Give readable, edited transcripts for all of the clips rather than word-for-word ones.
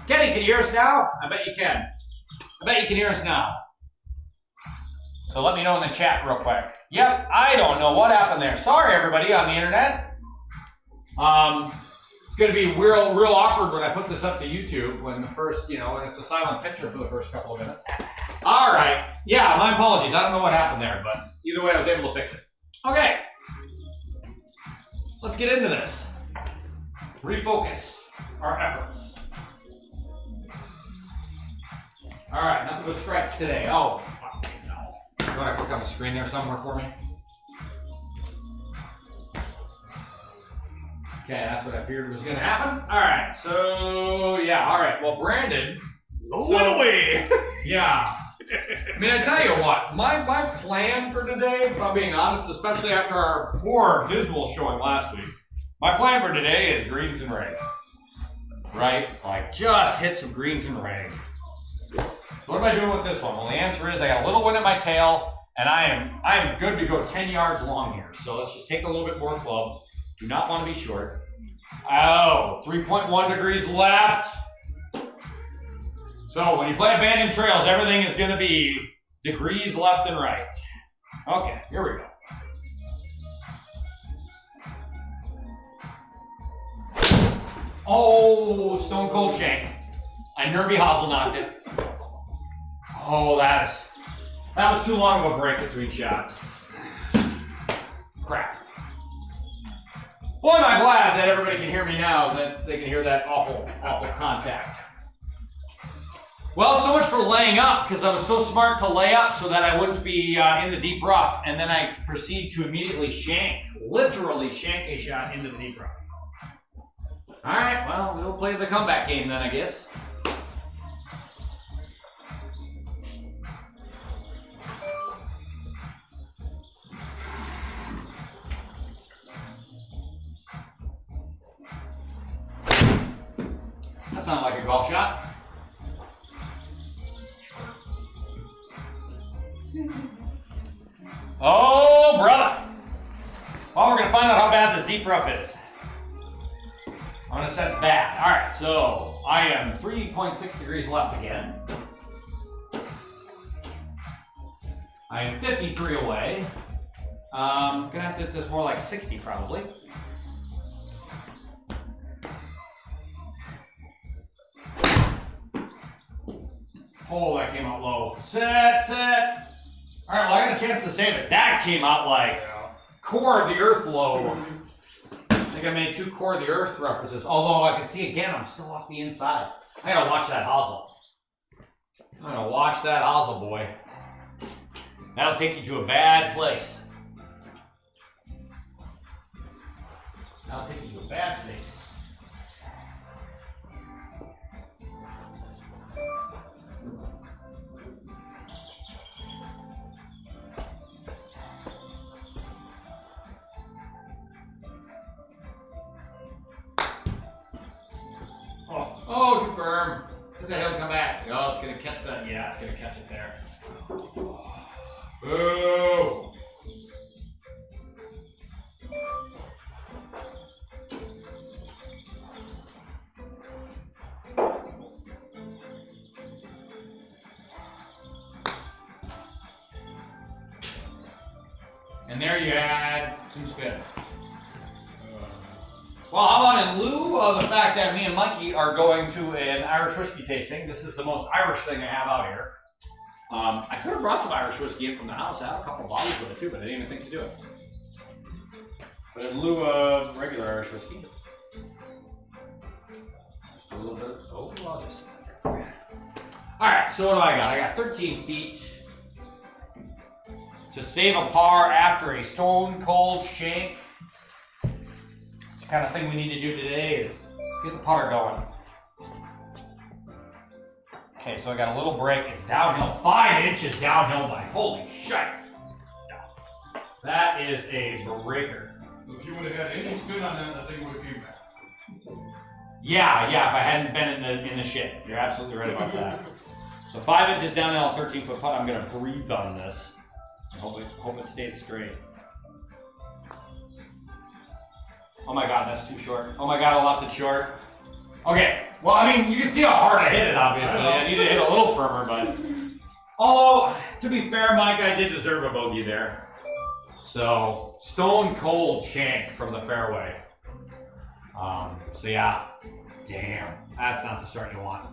Kenny, can you hear us now? I bet you can. I bet you can hear us now. So let me know in the chat real quick. Yep, I don't know what happened there. Sorry, everybody on the internet. It's going to be real awkward when I put this up to YouTube when the first, when it's a silent picture for the first couple of minutes. All right. Yeah, my apologies. I don't know what happened there, but either way, I was able to fix it. Okay. Let's get into this. Refocus our efforts. All right, nothing but strikes today. Oh, fuck no. You want to click on the screen there somewhere for me? Okay, that's what I feared was going to happen. All right, so yeah, all right. Well, Brandon. What away? Yeah. I mean, I tell you what, my plan for today, if I'm being honest, especially after our poor visual showing last week, my plan for today is greens and reg. Right? Like, just hit some greens and reg. So what am I doing with this one? Well, the answer is I got a little wind at my tail, and I am good to go 10 yards long here. So let's just take a little bit more club. Do not want to be short. Oh, 3.1 degrees left. So when you play at Bandon Trails, everything is going to be degrees left and right. Okay, here we go. Oh, stone cold shank. I Nerby Hosel knocked it. Oh, that was too long of a break between shots. Crap. Boy, am I glad that everybody can hear me now, that they can hear that awful contact. Well, so much for laying up, because I was so smart to lay up so that I wouldn't be in the deep rough, and then I proceed to immediately literally shank a shot into the deep rough. All right, well, we'll play the comeback game then, I guess. That sounded like a golf shot. Oh, brother. Well, we're going to find out how bad this deep rough is. I'm going to set bad. All right, so I am 3.6 degrees left again. I am 53 away. I'm going to have to hit this more like 60 probably. Oh, that came out low. Set. All right, well, I got a chance to save it. That came out like core of the earth low. I think I made 2 core of the earth references. Although I can see again, I'm still off the inside. I gotta watch that hosel. I'm gonna watch that hosel, boy. That'll take you to a bad place. That'll take you to a bad place. Oh, too firm. Let the hill come back. Oh, it's going to catch that. Yeah, it's going to catch it there. Boo! And there you add some spin. Well, how about in lieu of the fact that me and Mikey are going to an Irish whiskey tasting? This is the most Irish thing I have out here. I could have brought some Irish whiskey in from the house. I have a couple bottles with it too, but I didn't even think to do it. But in lieu of regular Irish whiskey, just a little bit of, I'll just for you. All right, so what do I got? I got 13 feet to save a par after a stone cold shank. The kind of thing we need to do today is get the putter going. Okay, so I got a little break. It's downhill, 5 inches downhill by. Holy shit. That is a breaker. If you would have had any spin on that, that thing would have came back. Yeah, if I hadn't been in the shit. You're absolutely right about that. So 5 inches downhill, 13-foot putt. I'm gonna breathe on this. I hope it stays straight. Oh my god, that's too short. Oh my god, I left it short. Okay, Well, I mean, you can see how hard I hit it, obviously. I need to hit a little firmer, but... Although, to be fair, Mike, I did deserve a bogey there. So, stone cold shank from the fairway. So yeah. Damn, that's not the start you want.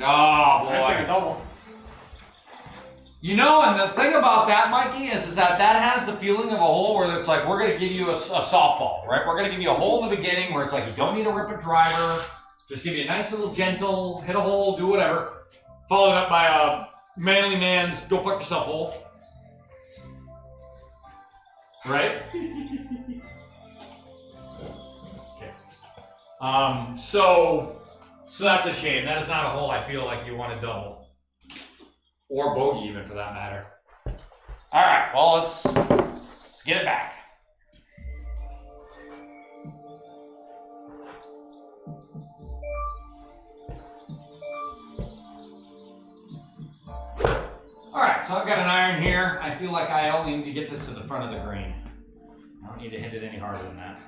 Oh, boy. Double. You know, and the thing about that, Mikey, is that has the feeling of a hole where it's like, we're going to give you a softball, right? We're going to give you a hole in the beginning where it's like, you don't need to rip a driver. Just give you a nice little gentle, hit a hole, do whatever. Followed up by a manly man's go fuck yourself hole. Right? Okay. So that's a shame. That is not a hole I feel like you want to double. Or bogey even, for that matter. All right, well, let's get it back. All right, so I've got an iron here. I feel like I only need to get this to the front of the green. I don't need to hit it any harder than that.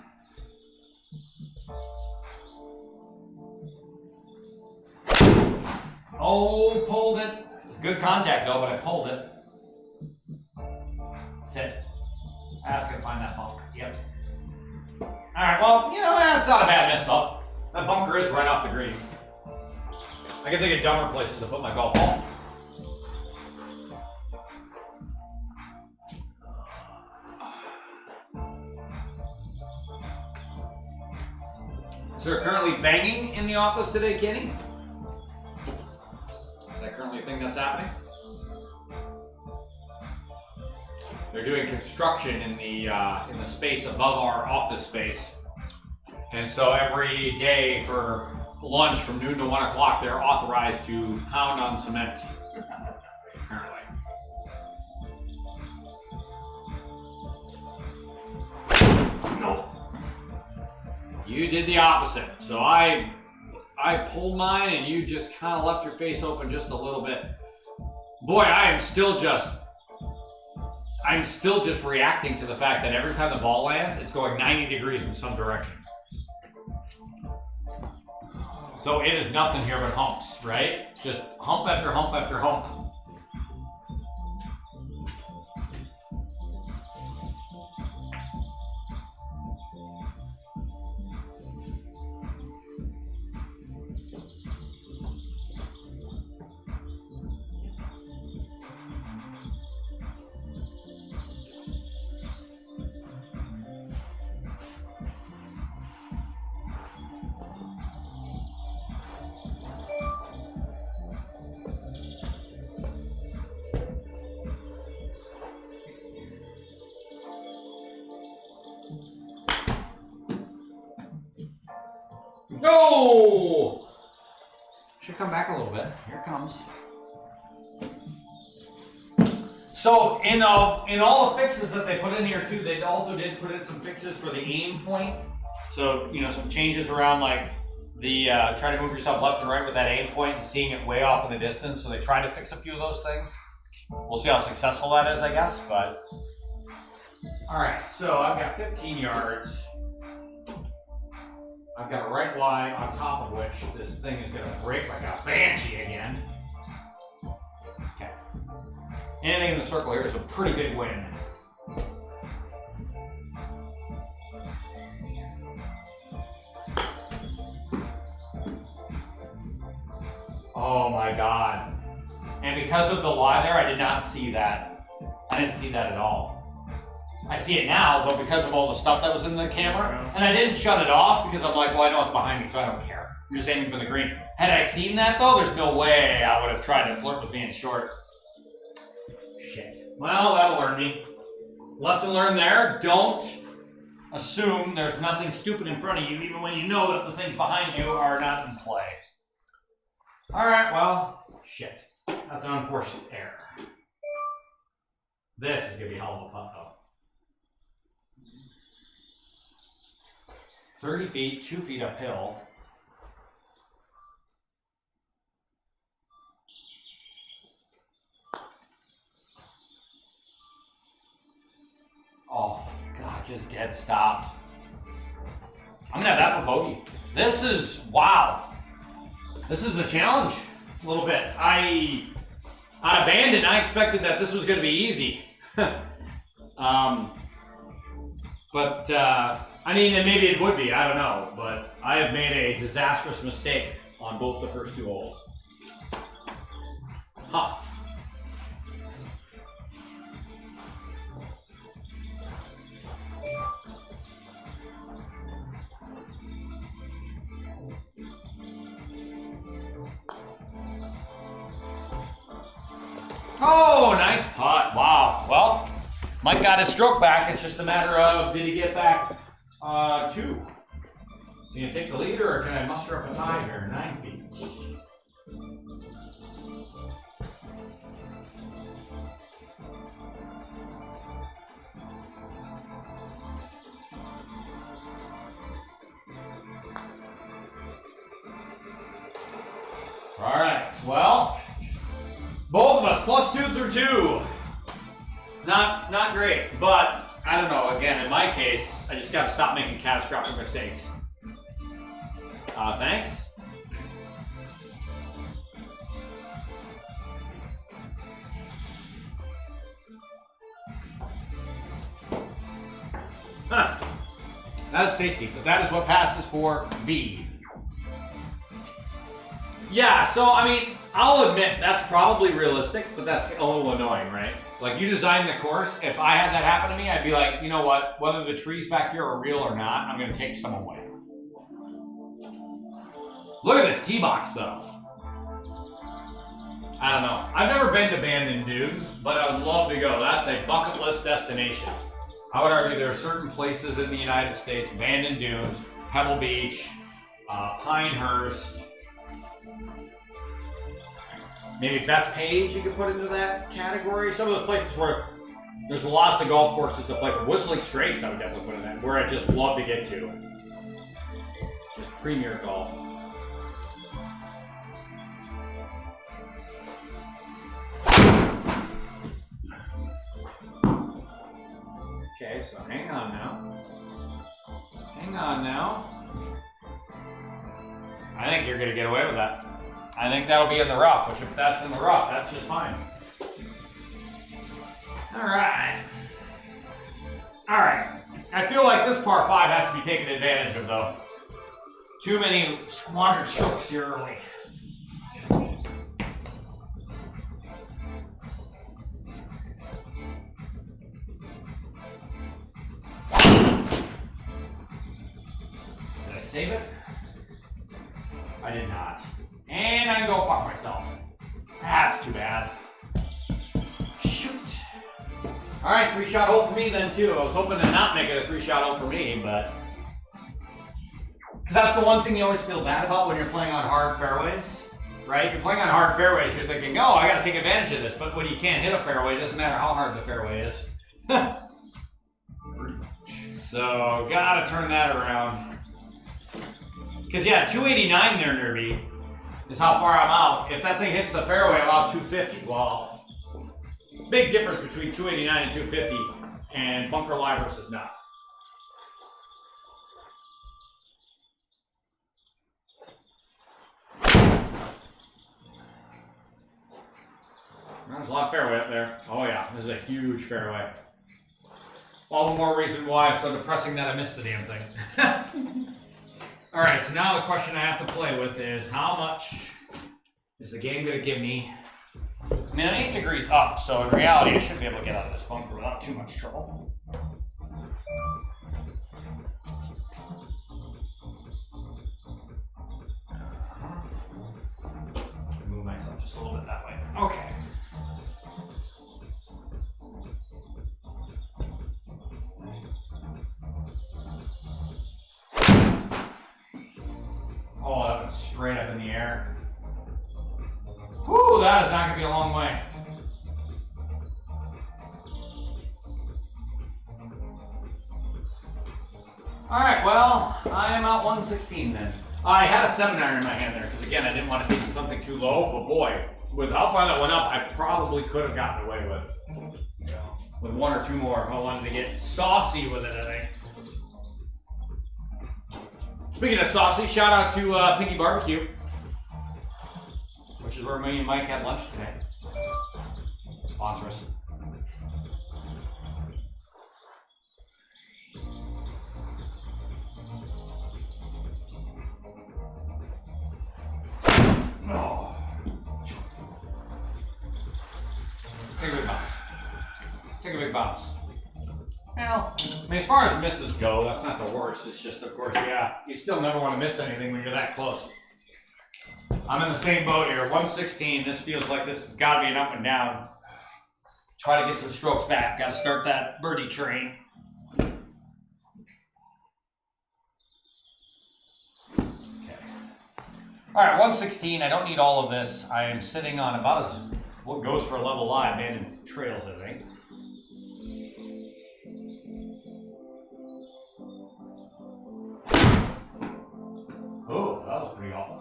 Oh, pulled it. Good contact though, but I pulled it. Sit. That's gonna find that bunk. Yep. Alright, well, you know, that's not a bad miss though. That bunker is right off the green. I can think of dumber places to put my golf ball. Is there currently banging in the office today, Kenny? Is that currently a thing that's happening? They're doing construction in the space above our office space. And so every day for lunch from noon to 1 o'clock, they're authorized to pound on cement. Apparently. No. You did the opposite. So I pulled mine and you just kind of left your face open just a little bit. Boy, I'm still just reacting to the fact that every time the ball lands, it's going 90 degrees in some direction. So it is nothing here but humps, right? Just hump after hump after hump. No! Should come back a little bit. Here it comes. So in all the fixes that they put in here too, they also did put in some fixes for the aim point. So, you know, some changes around like the trying to move yourself left and right with that aim point and seeing it way off in the distance. So they tried to fix a few of those things. We'll see how successful that is, I guess, but. All right, so I've got 15 yards. I've got a right lie on top of which this thing is going to break like a banshee again. Okay. Anything in the circle here is a pretty big win. Oh my God. And because of the lie there, I did not see that. I didn't see that at all. I see it now, but because of all the stuff that was in the camera, and I didn't shut it off because I'm like, well, I know it's behind me, so I don't care. I'm just aiming for the green. Had I seen that though, there's no way I would have tried to flirt with being short. Shit. Well, that'll learn me. Lesson learned there, don't assume there's nothing stupid in front of you, even when you know that the things behind you are not in play. All right, well, shit. That's an unfortunate error. This is gonna be a hell of a putt though. 30 feet, 2 feet uphill. Oh, God just dead stopped. I'm gonna have that for bogey. This is, wow. This is a challenge, a little bit. On Bandon, I expected that this was gonna be easy. I mean, and maybe it would be, I don't know, but I have made a disastrous mistake on both the first 2 holes. Huh. Oh, nice putt. Wow. Well, Mike got his stroke back. It's just a matter of, did he get back 2? Can you take the lead, or can I muster up a tie here? 9 feet. All right. Well, both of us plus 2 through 2. Not great, but I don't know. Again, in my case, I just got to stop making catastrophic mistakes. Thanks. Huh. That was tasty, but that is what passes for B. Yeah, so I mean, I'll admit that's probably realistic, but that's a little annoying, right? Like, you design the course. If I had that happen to me, I'd be like, you know what? Whether the trees back here are real or not, I'm going to take some away. Look at this tee box, though. I don't know. I've never been to Bandon Dunes, but I would love to go. That's a bucket list destination. I would argue there are certain places in the United States, Bandon Dunes, Pebble Beach, Pinehurst, maybe Bethpage you could put into that category. Some of those places where there's lots of golf courses to play for. Whistling Straits I would definitely put in that, where I just love to get to. Just premier golf. Okay, so hang on now. Hang on now. I think you're gonna get away with that. I think that'll be in the rough, which if that's in the rough, that's just fine. All right. All right. I feel like this par 5 has to be taken advantage of, though. Too many squandered strokes here early. Did I save it? I did not. And I can go fuck myself. That's too bad. Shoot. All right, 3-shot hole for me then too. I was hoping to not make it a 3-shot hole for me, but because that's the one thing you always feel bad about when you're playing on hard fairways, right? You're playing on hard fairways, you're thinking, oh, I got to take advantage of this. But when you can't hit a fairway, it doesn't matter how hard the fairway is. So gotta turn that around. Because yeah, 289 there, Nervy, is how far I'm out. If that thing hits the fairway, I'm out 250. Well, big difference between 289 and 250 and bunker lie versus not. There's a lot of fairway up there. Oh yeah, this is a huge fairway. All the more reason why it's so depressing that I missed the damn thing. All right, so now the question I have to play with is how much is the game going to give me? I mean, I'm 8 degrees up, so in reality, I should be able to get out of this bunker without too much trouble. Move myself just a little bit that way. Okay. Oh, that went straight up in the air. Whew, that is not going to be a long way. All right, well, I am out 116 then. I had a 7-iron in my hand there because, again, I didn't want to take something too low, but boy, with how far that went up, I probably could have gotten away with it. with one or two more if I wanted to get saucy with it, I think. Speaking of saucy, shout out to Piggy Barbecue, which is where me and Mike had lunch today. Sponsor us. Oh. Take a big bounce. Take a big bounce. Well, I mean, as far as misses go, that's not the worst. It's just, of course, yeah, you still never want to miss anything when you're that close. I'm in the same boat here. 116. This feels like this has got to be an up and down. Try to get some strokes back. Got to start that birdie train. Okay. All right, 116. I don't need all of this. I am sitting on about as what goes for a level lie, Bandon Trails, I think. Oh, that was pretty awful.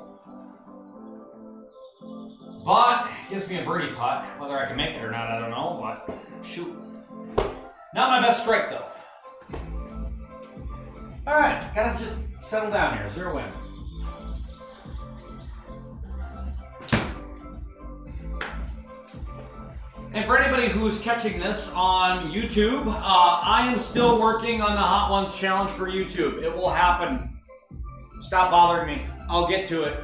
But it gives me a birdie putt. Whether I can make it or not, I don't know, but shoot. Not my best strike, though. All right, gotta just settle down here. 0 win. And for anybody who's catching this on YouTube, I am still working on the Hot Ones Challenge for YouTube. It will happen. Stop bothering me. I'll get to it.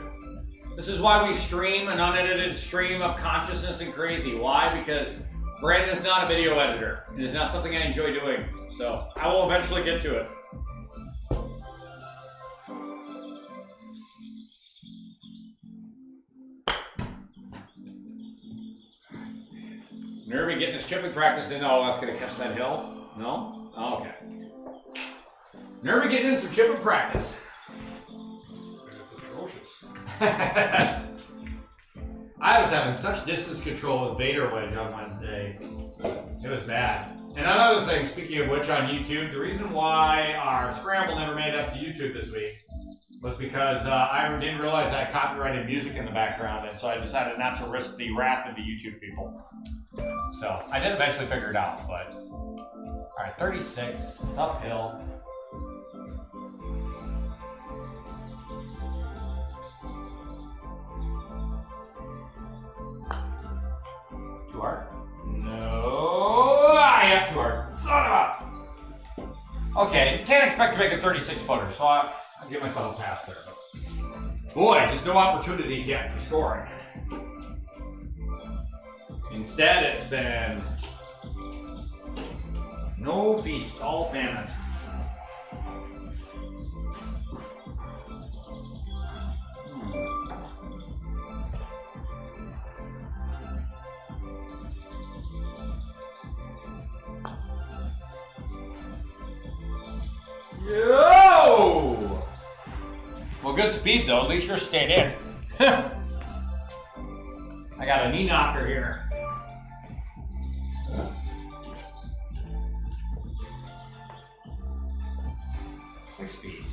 This is why we stream an unedited stream of consciousness and crazy. Why? Because Brandon's not a video editor. It is not something I enjoy doing. So I will eventually get to it. Nervy getting his chipping practice in. Oh, that's going to catch that hill? No? Oh, okay. Nervy getting in some chipping practice. It's atrocious. I was having such distance control with Vader wedge on Wednesday. It was bad. And another thing, speaking of which, on YouTube, the reason why our scramble never made it up to YouTube this week was because I didn't realize I had copyrighted music in the background, and so I decided not to risk the wrath of the YouTube people. So I did eventually figure it out, but all right, 36, tough hill. Too hard? No, yeah, too hard. Son of a. Okay, can't expect to make a 36 footer, so I'll give myself a pass there. But boy, just no opportunities yet for scoring. Instead, it's been no feast, all famine. Yo! Well, good speed though. At least you're staying in. I got a knee knocker here. 6 feet.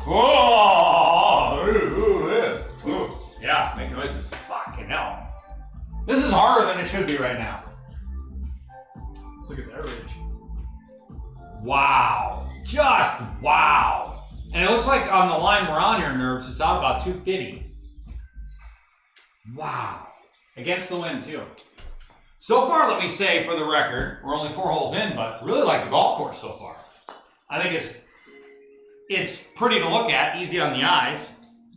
Whoa! Yeah, make noises. Fucking hell. This is harder than it should be right now. Look at that ridge. Wow. Just wow. And it looks like on the line we're on here, Nerves, it's out about 250. Wow. Against the wind, too. So far, let me say, for the record, we're only 4 holes in, but really like the golf course so far. I think it's pretty to look at, easy on the eyes.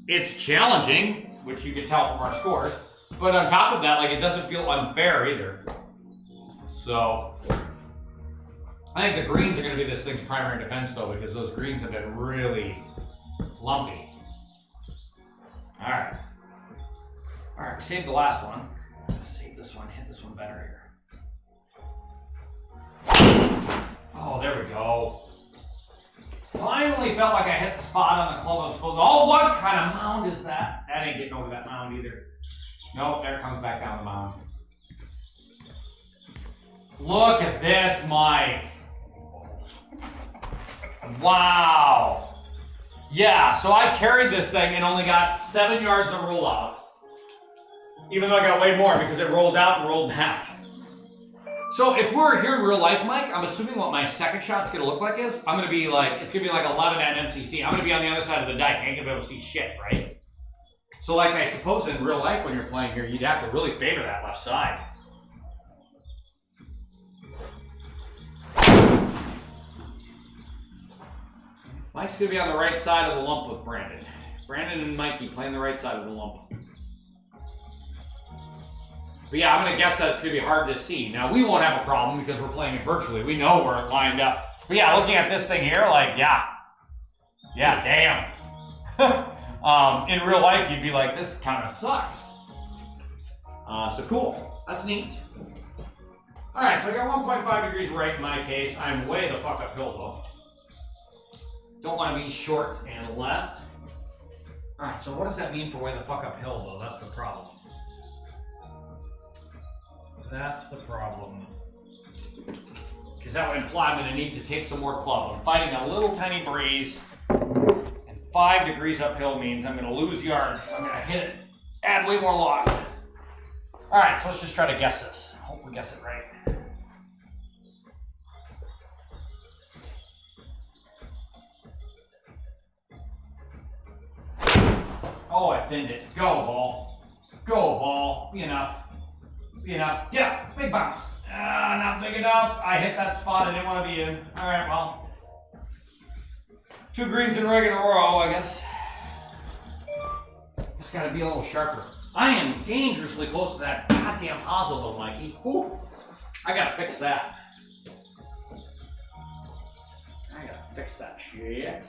It's challenging, which you can tell from our scores. But on top of that, like, it doesn't feel unfair either. So I think the greens are going to be this thing's primary defense, though, because those greens have been really lumpy. All right. All right, we saved the last one. Save this one, hit this one better here. Oh, there we go. Finally felt like I hit the spot on the club I was supposed to. Oh, what kind of mound is that? That ain't getting over that mound either. Nope, there it comes back down the mound. Look at this, Mike. Wow. Yeah, so I carried this thing and only got 7 yards of rollout. Even though I got way more because it rolled out and rolled back. So if we're here in real life, Mike, I'm assuming what my second shot's gonna look like is, it's gonna be like 11 at MCC. I'm gonna be on the other side of the dike. I ain't gonna be able to see shit, right? So like I suppose in real life when you're playing here, you'd have to really favor that left side. Mike's gonna be on the right side of the lump with Brandon. Brandon and Mikey playing the right side of the lump. But yeah, I'm gonna guess that it's gonna be hard to see. Now we won't have a problem because we're playing it virtually. We know where it lined up. But yeah, looking at this thing here, like, yeah, damn. In real life, you'd be like, this kind of sucks. So cool, that's neat. All right, so I got 1.5 degrees right in my case. I'm way the fuck uphill though. Don't want to be short and left. All right, so what does that mean for way the fuck uphill though? That's the problem. That's the problem. Because that would imply I'm going to need to take some more club. I'm fighting a little tiny breeze. And 5 degrees uphill means I'm going to lose yards. I'm going to hit it. Add way more loft. Alright, so let's just try to guess this. Hope we guess it right. Oh, I thinned it. Go, ball. Go, ball. Be enough. Be enough. Get up. Big bounce. Not big enough. I hit that spot I didn't want to be in. Alright, well. 2 greens in a rig in a row, I guess. Just gotta be a little sharper. I am dangerously close to that goddamn hosel though, Mikey. Whew. I gotta fix that. I gotta fix that shit.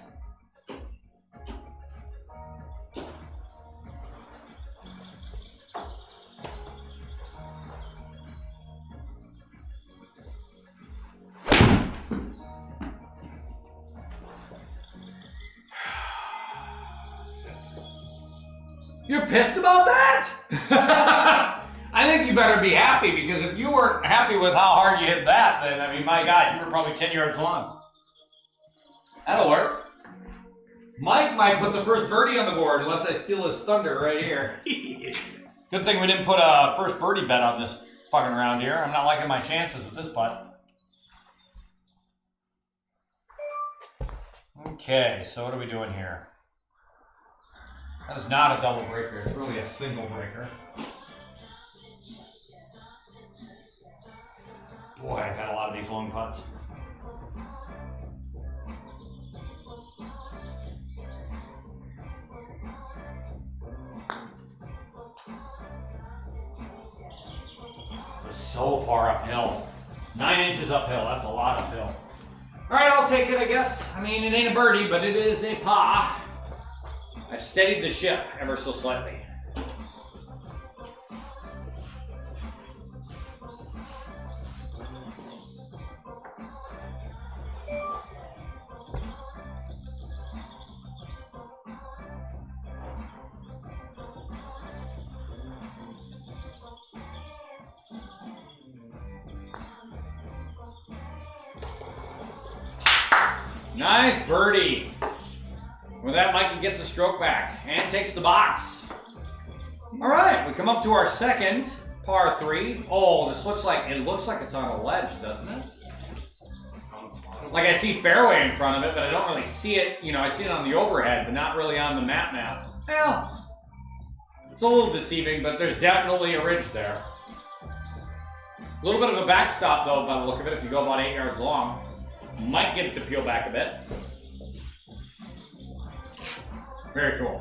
You're pissed about that? I think you better be happy, because if you weren't happy with how hard you hit that, then, I mean, my God, you were probably 10 yards long. That'll work. Mike might put the first birdie on the board, unless I steal his thunder right here. Good thing we didn't put a first birdie bet on this fucking round here. I'm not liking my chances with this putt. Okay, so what are we doing here? That is not a double breaker, it's really a single breaker. Boy, I've had a lot of these long putts. We're so far uphill. 9 inches uphill, that's a lot uphill. Alright, I'll take it, I guess. I mean, it ain't a birdie, but it is a par. I've steadied the ship ever so slightly. Nice birdie. With that, Mikey gets a stroke back and takes the box. All right, we come up to our second par 3. Oh, this looks like it's on a ledge, doesn't it? Like I see fairway in front of it, but I don't really see it. You know, I see it on the overhead, but not really on the map. Well, it's a little deceiving, but there's definitely a ridge there. A little bit of a backstop though, by the look of it. If you go about 8 yards long, might get it to peel back a bit. Very cool.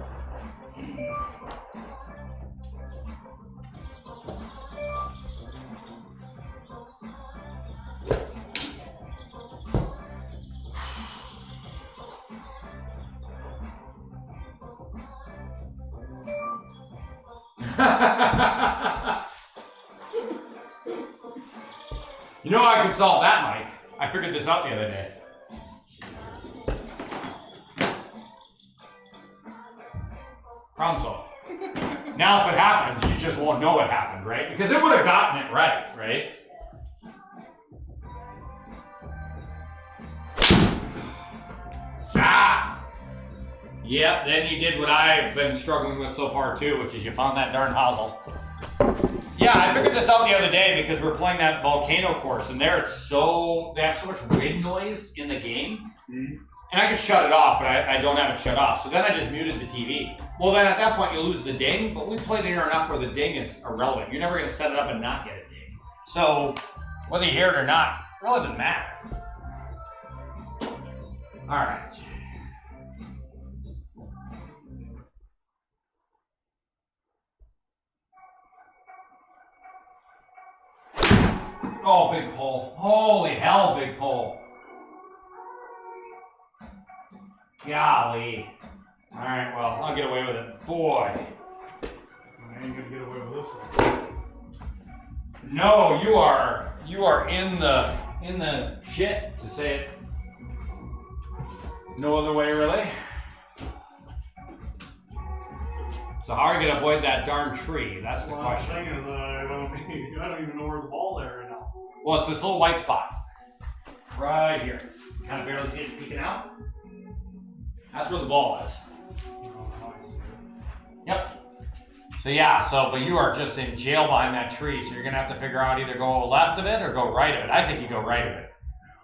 You know I could solve that, Mike. I figured this out the other day. Problem solved. Now if it happens, you just won't know it happened, right? Because it would have gotten it right? Ah! Yep, then you did what I've been struggling with so far too, which is you found that darn hosel. Yeah, I figured this out the other day because we're playing that volcano course, and there it's they have so much wind noise in the game. And I can shut it off, but I don't have it shut off. So then I just muted the TV. Well, then at that point you lose the ding, but we played it here enough where the ding is irrelevant. You're never going to set it up and not get a ding. So whether you hear it or not, it really doesn't matter. All right. Oh, big pole. Holy hell, big pole. Golly. Alright, well, I'll get away with it. Boy. I ain't gonna get away with this one. No, you are in the shit, to say it. No other way, really. So how are you gonna avoid that darn tree? That's the question. The thing is, I don't even know where the ball's at right now. Well, it's this little white spot. Right here. Kind of barely see it peeking out. That's where the ball is. Oh, I see it. Yep. So yeah, but you are just in jail behind that tree, so you're gonna have to figure out either go left of it or go right of it. I think you go right of it.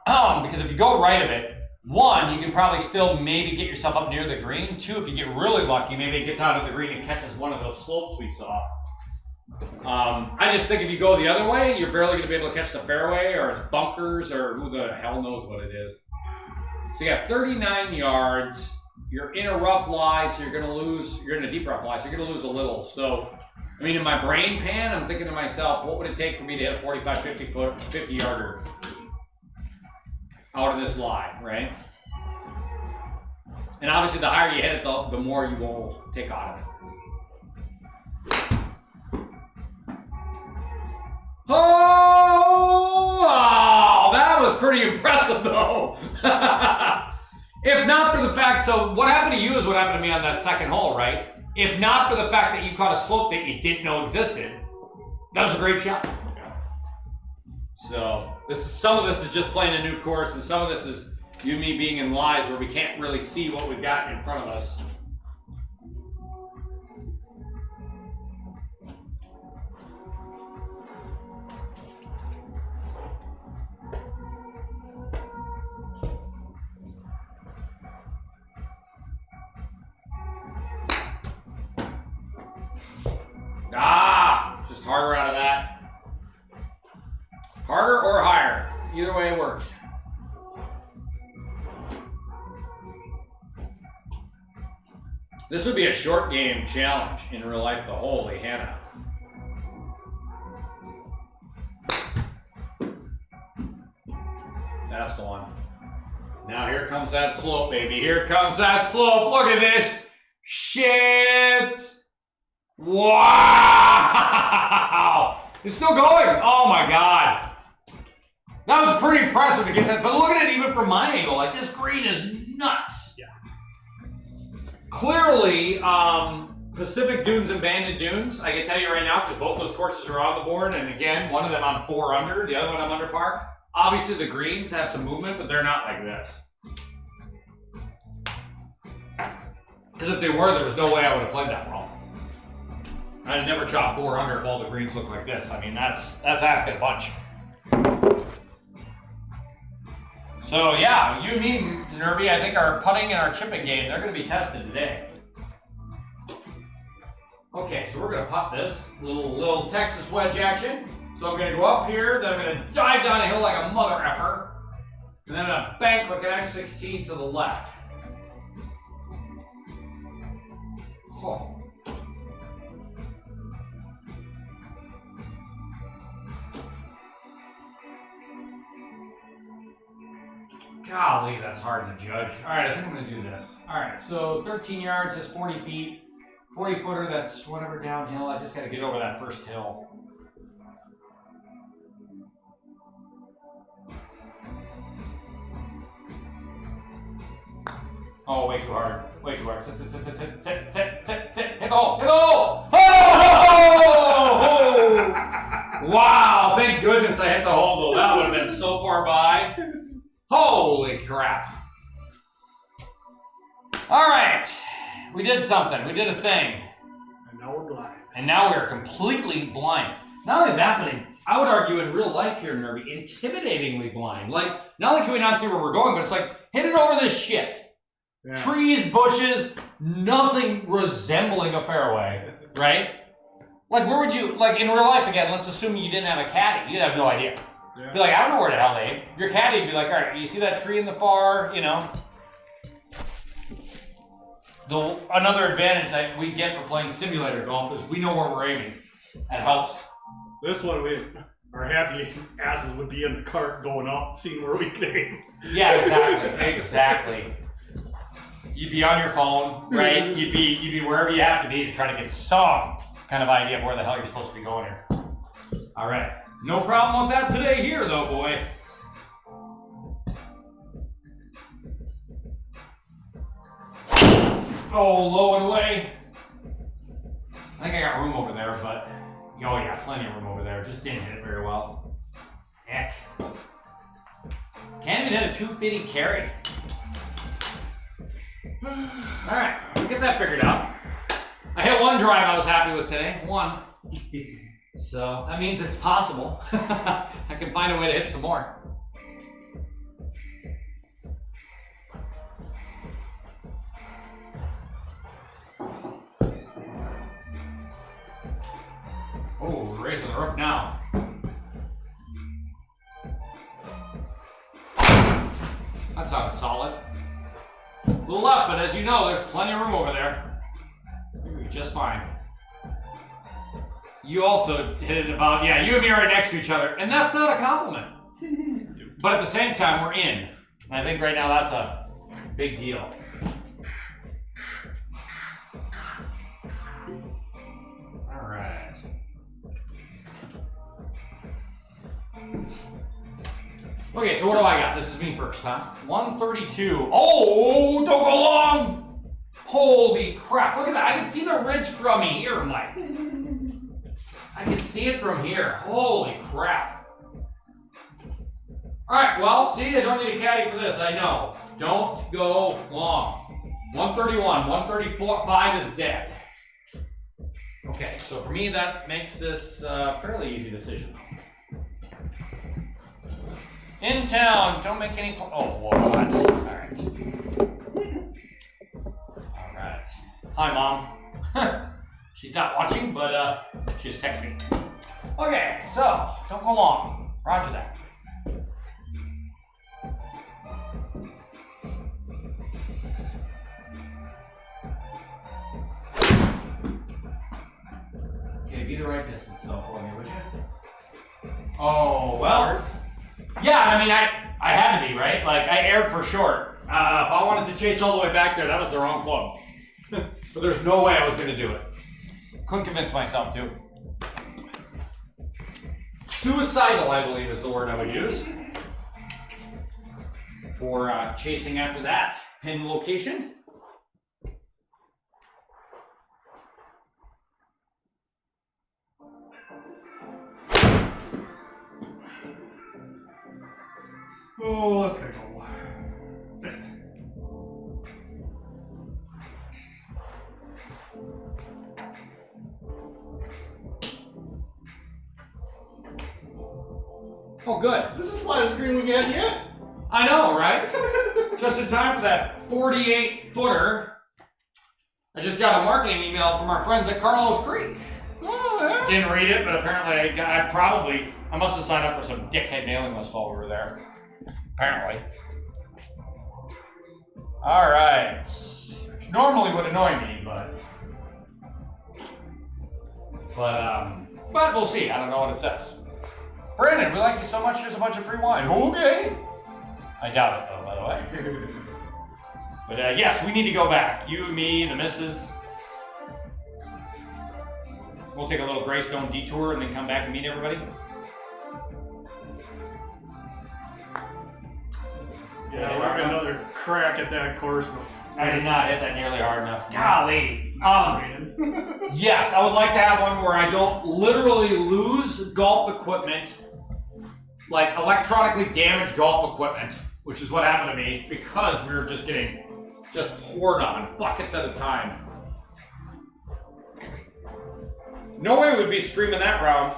Because if you go right of it, one, you can probably still maybe get yourself up near the green. Two, if you get really lucky, maybe it gets out of the green and catches one of those slopes we saw. I just think if you go the other way, you're barely gonna be able to catch the fairway, or it's bunkers, or who the hell knows what it is. So you got 39 yards. You're in a rough lie, so you're in a deep rough lie, so you're gonna lose a little. So, I mean, in my brain pan, I'm thinking to myself, what would it take for me to hit a 45, 50 yarder out of this lie, right? And obviously the higher you hit it, the more you will take out of it. Oh, that was pretty impressive though. If not for the fact, so what happened to you is what happened to me on that second hole, right? If not for the fact that you caught a slope that you didn't know existed, that was a great shot. So some of this is just playing a new course, and some of this is you and me being in lies where we can't really see what we've got in front of us. Just harder out of that. Harder or higher. Either way it works. This would be a short game challenge in real life, though. Holy Hannah. That's the one. Now here comes that slope, baby. Here comes that slope. Look at this. Shit. Wow! It's still going. Oh my god. That was pretty impressive to get that. But look at it even from my angle. Like, this green is nuts. Yeah. Clearly, Pacific Dunes and Bandon Dunes, I can tell you right now, because both those courses are on the board, and again, one of them I'm 4 under, the other one I'm under par. Obviously, the greens have some movement, but they're not like this. Because if they were, there was no way I would have played that well. I'd have never shot 4 under if all the greens look like this. I mean, that's asking a bunch. So yeah, you and me, Nervy, I think our putting and our chipping game, they're going to be tested today. Okay, so we're going to putt this little Texas wedge action. So I'm going to go up here, then I'm going to dive down a hill like a mother effer, and then I'm going to bank like an X16 to the left. Oh. Golly, that's hard to judge. All right, I think I'm going to do this. All right, so 13 yards is 40 feet. 40 footer, that's whatever downhill. I just got to get over that first hill. Oh, way too hard. Way too hard. Sit. Hit the hole. Hit the hole. Oh! Wow, thank goodness I hit the hole, though. That would have been so far by. Holy crap. All right. We did something. We did a thing. And now we're blind. And now we are completely blind. Not only that, but I would argue in real life here, Nervy, intimidatingly blind. Like, not only can we not see where we're going, but it's like, hit it over this shit. Yeah. Trees, bushes, nothing resembling a fairway, right? Like, where would you, like, in real life, again, let's assume you didn't have a caddy. You'd have no idea. Yeah. Be like, I don't know where the hell they aim. Your caddy would be like, all right, you see that tree in the far, you know? Another advantage that we get for playing simulator golf is we know where we're aiming. That helps. This one, our happy asses would be in the cart going up, seeing where we can aim. Yeah, exactly. Exactly. You'd be on your phone, right? You'd be wherever you have to be to try to get some kind of idea of where the hell you're supposed to be going here. All right. No problem with that today here, though, boy. Oh, low and away. I think I got room over there, but oh yeah, plenty of room over there. Just didn't hit it very well. Heck. Can't even hit a 250 carry. Alright, we'll get that figured out. I hit one drive I was happy with today. One. So that means it's possible. I can find a way to hit some more. Oh, we're raising the roof now. That sounded solid. A little left, but as you know, there's plenty of room over there. You're just fine. You also hit it about, yeah, you and me are right next to each other, and that's not a compliment. But at the same time, we're in. And I think right now that's a big deal. All right. Okay, so what do I got? This is me first, huh? 132. Oh, don't go long! Holy crap, look at that. I can see the ridge from here, Mike. I can see it from here. Holy crap. All right, well, see, I don't need a caddy for this, I know. Don't go long. 131, 135 is dead. Okay, so for me, that makes this a fairly easy decision. In town, don't make any. Oh, what? All right. All right. Hi, Mom. She's not watching, but she just texted me. Okay, so don't go long. Roger that. Okay, be the right distance though for me, would you? Oh well. Yeah, I mean, I had to be, right? Like, I aired for short. If I wanted to chase all the way back there, that was the wrong club. But there's no way I was going to do it. Couldn't convince myself to. Suicidal, I believe, is the word I would use for chasing after that pin location. Oh, let's go. Sit. Oh, good. This is the flattest green we've had yet. I know, right? Just in time for that 48-footer. I just got a marketing email from our friends at Carlos Creek. Oh, yeah. Didn't read it, but apparently I must have signed up for some dickhead mailing list while we were there. Apparently. All right. Which normally would annoy me, but we'll see. I don't know what it says. Brandon, we like you so much. Here's a bunch of free wine. Okay. I doubt it, though, by the way. But yes, we need to go back. You, me, the missus. We'll take a little Greystone detour and then come back and meet everybody. Yeah, we're having another crack at that course. I did not hit that nearly hard enough. Golly. Yes, I would like to have one where I don't literally lose golf equipment, like electronically damaged golf equipment, which is what happened to me because we were just getting poured on buckets at a time. No way we'd be streaming that round.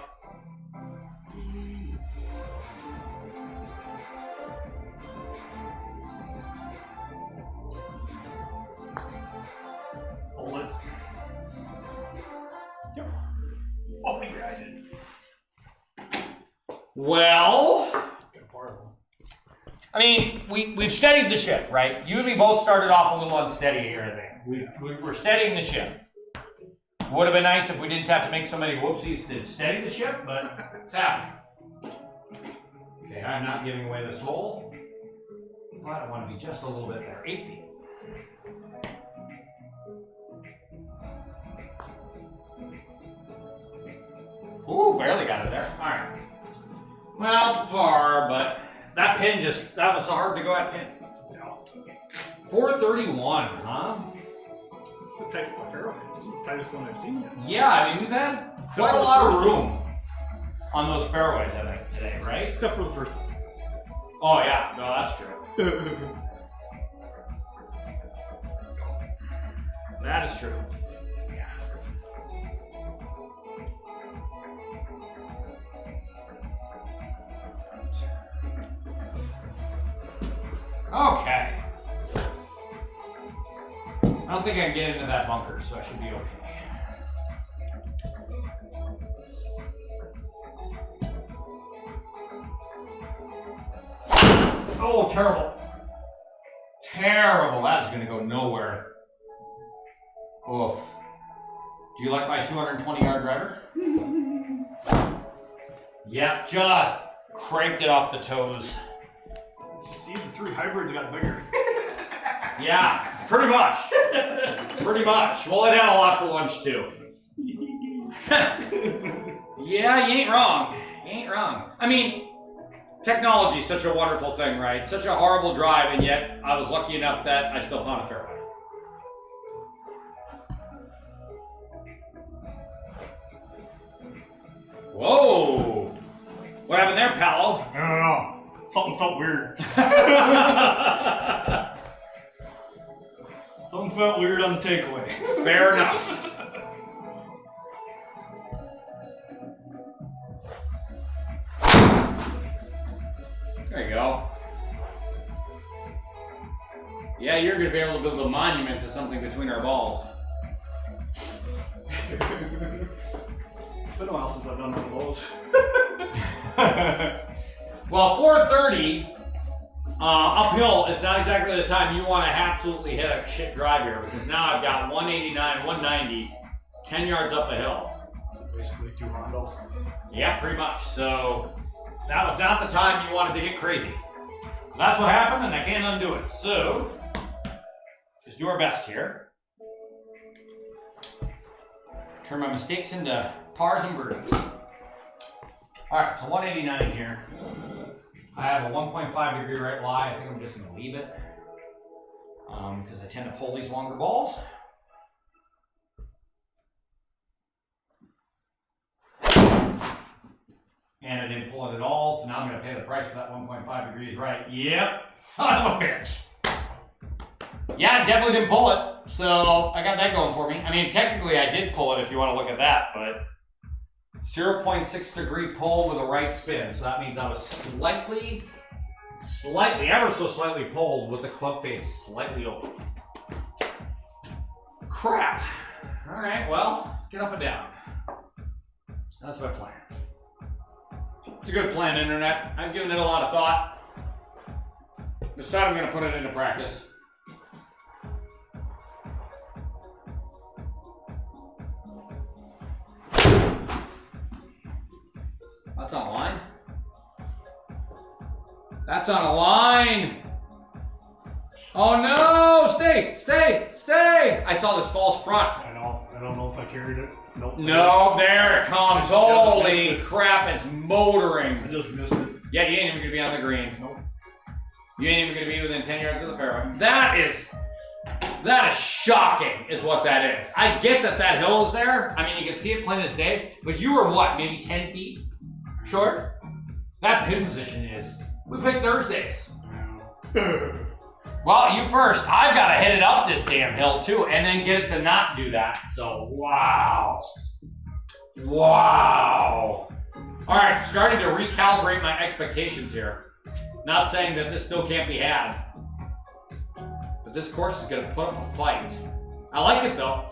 Hold it. Yep. Oh, yeah, I did. Well, Got part of them. I mean, we've steadied the ship, right? You and me both started off a little unsteady here, I think. We're steadying the ship. Would have been nice if we didn't have to make so many whoopsies to steady the ship, but it's happening. Okay, I'm not giving away this hole. But I want to be just a little bit there. 8 feet. Ooh, barely got it there. Alright. Well, it's par, but that pin that was so hard to go at pin. No. 431, huh? It's a tight fairway. It's the tightest one I've seen yet. Yeah, I mean, we've had quite a lot of room on those fairways, I think, today, right? Except for the first one. Oh, yeah. No, that's true. That is true. Yeah. Okay. I don't think I can get into that bunker, so I should be okay. Oh, terrible. Terrible. That's going to go nowhere. Oof. Do you like my 220-yard driver? Yep, just cranked it off the toes. See, the 3 hybrids got bigger. Yeah, pretty much. Pretty much. Well, it had a lot for lunch, too. Yeah, you ain't wrong. You ain't wrong. I mean, technology is such a wonderful thing, right? Such a horrible drive, and yet I was lucky enough that I still found a fairway. Whoa! What happened there, pal? I don't know. Something felt weird. Something felt weird on the takeaway. Fair enough. There you go. Yeah, you're going to be able to build a monument to something between our balls. It's been a while since I've done one of those. Well, 430 uphill is not exactly the time you want to absolutely hit a shit drive here, because now I've got 189, 190, 10 yards up the hill. Basically 2 Hondo. Yeah, pretty much. So that was not the time you wanted to get crazy. That's what happened, and I can't undo it. So just do our best here. Turn my mistakes into pars and birdies. All right, so 189 here. I have a 1.5 degree right lie. I think I'm just going to leave it because I tend to pull these longer balls. And I didn't pull it at all, so now I'm going to pay the price for that 1.5 degrees right. Yep, son of a bitch. Yeah, I definitely didn't pull it, so I got that going for me. I mean, technically I did pull it if you want to look at that, but 0.6 degree pull with a right spin. So that means I was slightly, ever so slightly pulled with the club face slightly open. Crap. All right, well, get up and down. That's my plan. It's a good plan, Internet. I've given it a lot of thought. Decided I'm going to put it into practice. That's on a line. That's on a line. Oh no! Stay! Stay! Stay! I saw this false front. I know. I don't know if I carried it. Nope. No, there it comes. I just Holy missed it. crap, it's motoring. I just missed it. Yeah, you ain't even gonna be on the green. Nope. You ain't even gonna be within 10 yards of the fairway. That is shocking, is what that is. I get that hill is there. I mean, you can see it plain as day, but you were what, maybe 10 feet short? That pin position is. We pick Thursdays. Well, you first. I've got to hit it up this damn hill too, and then get it to not do that. So, wow. Wow. All right, starting to recalibrate my expectations here. Not saying that this still can't be had, but this course is going to put up a fight. I like it though.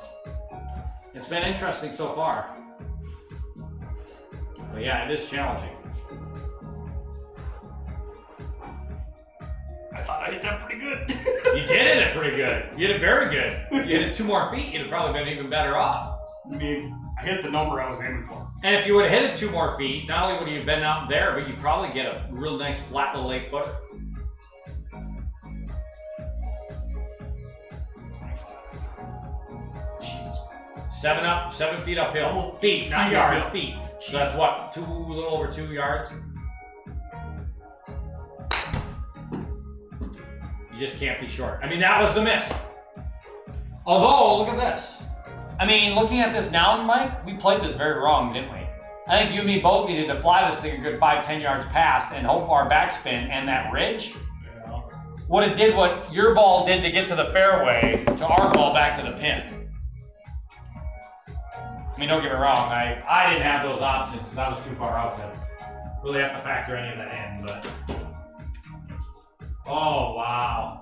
It's been interesting so far. But yeah, it is challenging. I thought I hit that pretty good. You did hit it pretty good. You hit it very good. You hit it 2 more feet, you'd have probably been even better off. I mean, I hit the number I was aiming for. And if you would have hit it 2 more feet, not only would you have been out there, but you'd probably get a real nice flat little 8-footer. Jesus. 7 feet uphill. Almost Feet, not feet yards, uphill. feet. So that's what, a little over 2 yards? You just can't be short. I mean, that was the miss. Although, look at this. I mean, looking at this now, Mike, we played this very wrong, didn't we? I think you and me both needed to fly this thing a good 5-10 yards past and hope our backspin and that ridge would have did what your ball did to get to the fairway to our ball back to the pin. I mean, don't get me wrong, I didn't have those options because I was too far out to really have to factor any of that in, but... Oh, wow.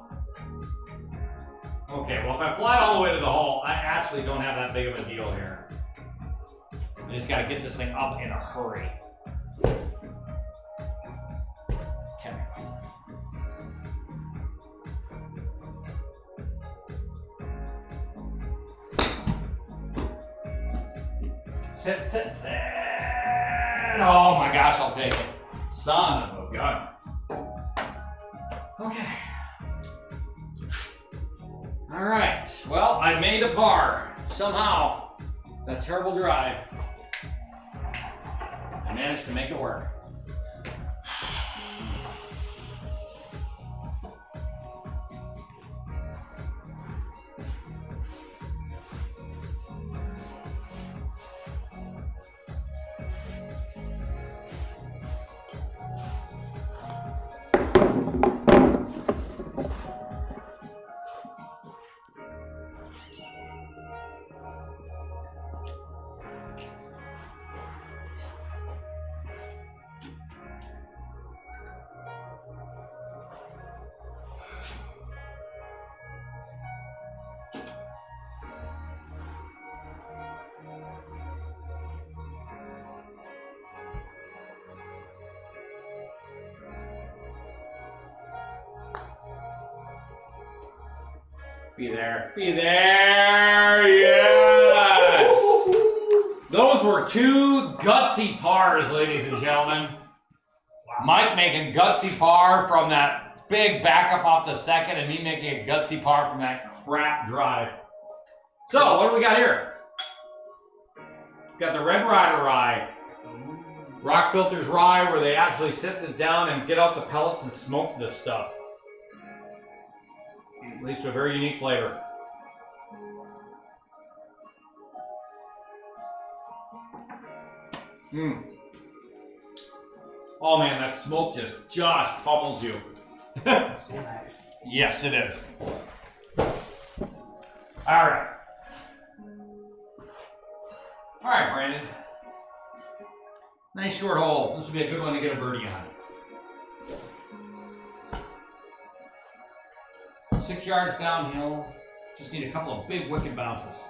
Okay, well, if I fly all the way to the hole, I actually don't have that big of a deal here. I just got to get this thing up in a hurry. Okay. Sit, sit, sit. Oh my gosh, I'll take it. Son of a gun. Okay. All right. Well, I made a par somehow. That terrible drive. I managed to make it work. Be there. Be there. Yes. Those were 2 gutsy pars, ladies and gentlemen. Mike making gutsy par from that big backup off the second, and me making a gutsy par from that crap drive. So, what do we got here? Got the Red Rider rye. Rock Filters rye, where they actually sit it down and get out the pellets and smoke this stuff. At least a very unique flavor. Oh man, that smoke just pummels you. So nice. Yes, it is. All right. All right, Brandon. Nice short hole. This would be a good one to get a birdie on. 6 yards downhill. Just need a couple of big wicked bounces.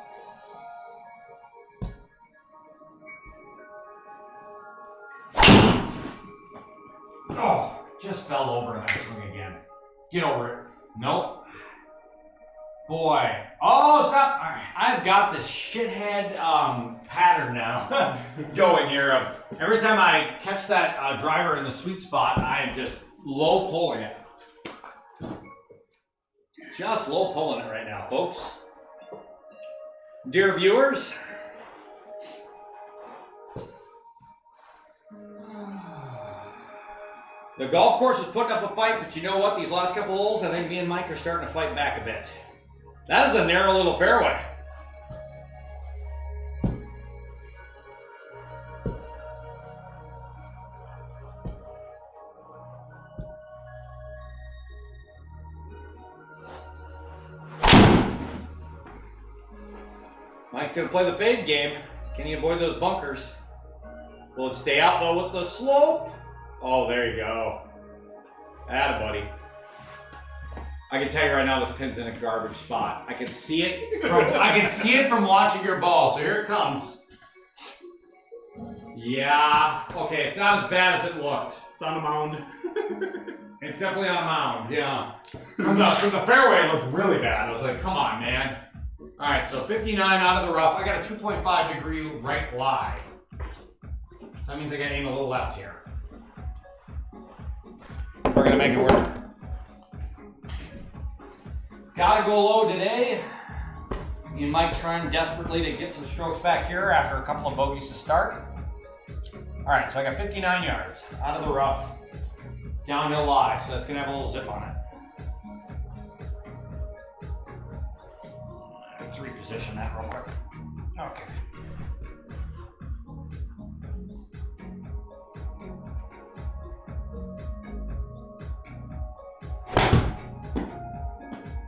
Oh, just fell over in that swing again. Get over it. Nope. Boy. Oh, stop. All right. I've got this shithead pattern now going here. Of every time I catch that driver in the sweet spot, I'm just low pulling it. Just low pulling it right now, folks. Dear viewers, the golf course is putting up a fight, but you know what? These last couple holes, I think me and Mike are starting to fight back a bit. That is a narrow little fairway. Mike's gonna play the fade game. Can you avoid those bunkers? Will it stay out low with the slope? Oh, there you go. Atta buddy. I can tell you right now, this pin's in a garbage spot. I can see it from watching your ball. So here it comes. Yeah. Okay, it's not as bad as it looked. It's on the mound. It's definitely on a mound. Yeah. From the fairway, it looked really bad. I was like, come on, man. All right, so 59 out of the rough. I got a 2.5 degree right lie. So that means I got to aim a little left here. We're gonna make it work. Gotta go low today. Me and Mike trying desperately to get some strokes back here after a couple of bogeys to start. All right, so I got 59 yards out of the rough, downhill lie, so that's gonna have a little zip on it. Let's reposition that real quick. Okay.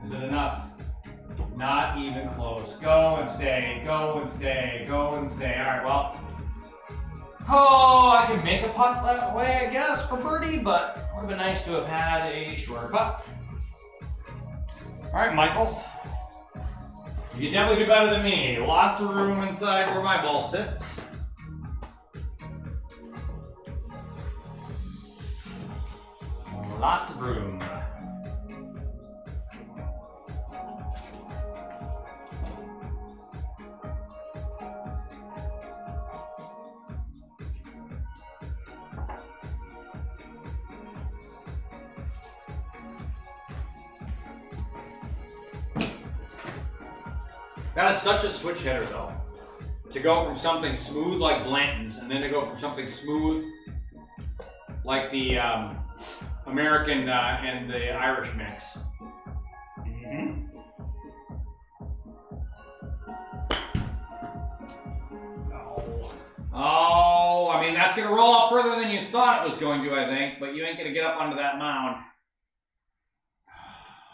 Is it enough? Not even close. Go and stay, go and stay, go and stay. All right, well. Oh, I can make a putt that way, I guess, for birdie, but it would have been nice to have had a shorter putt. All right, Michael. You can definitely do better than me. Lots of room inside where my ball sits. Lots of room. That is such a switch hitter, though. To go from something smooth like Blanton's, and then to go from something smooth like the American and the Irish mix. Mm-hmm. Oh, I mean, that's going to roll up further than you thought it was going to, I think, but you ain't going to get up onto that mound.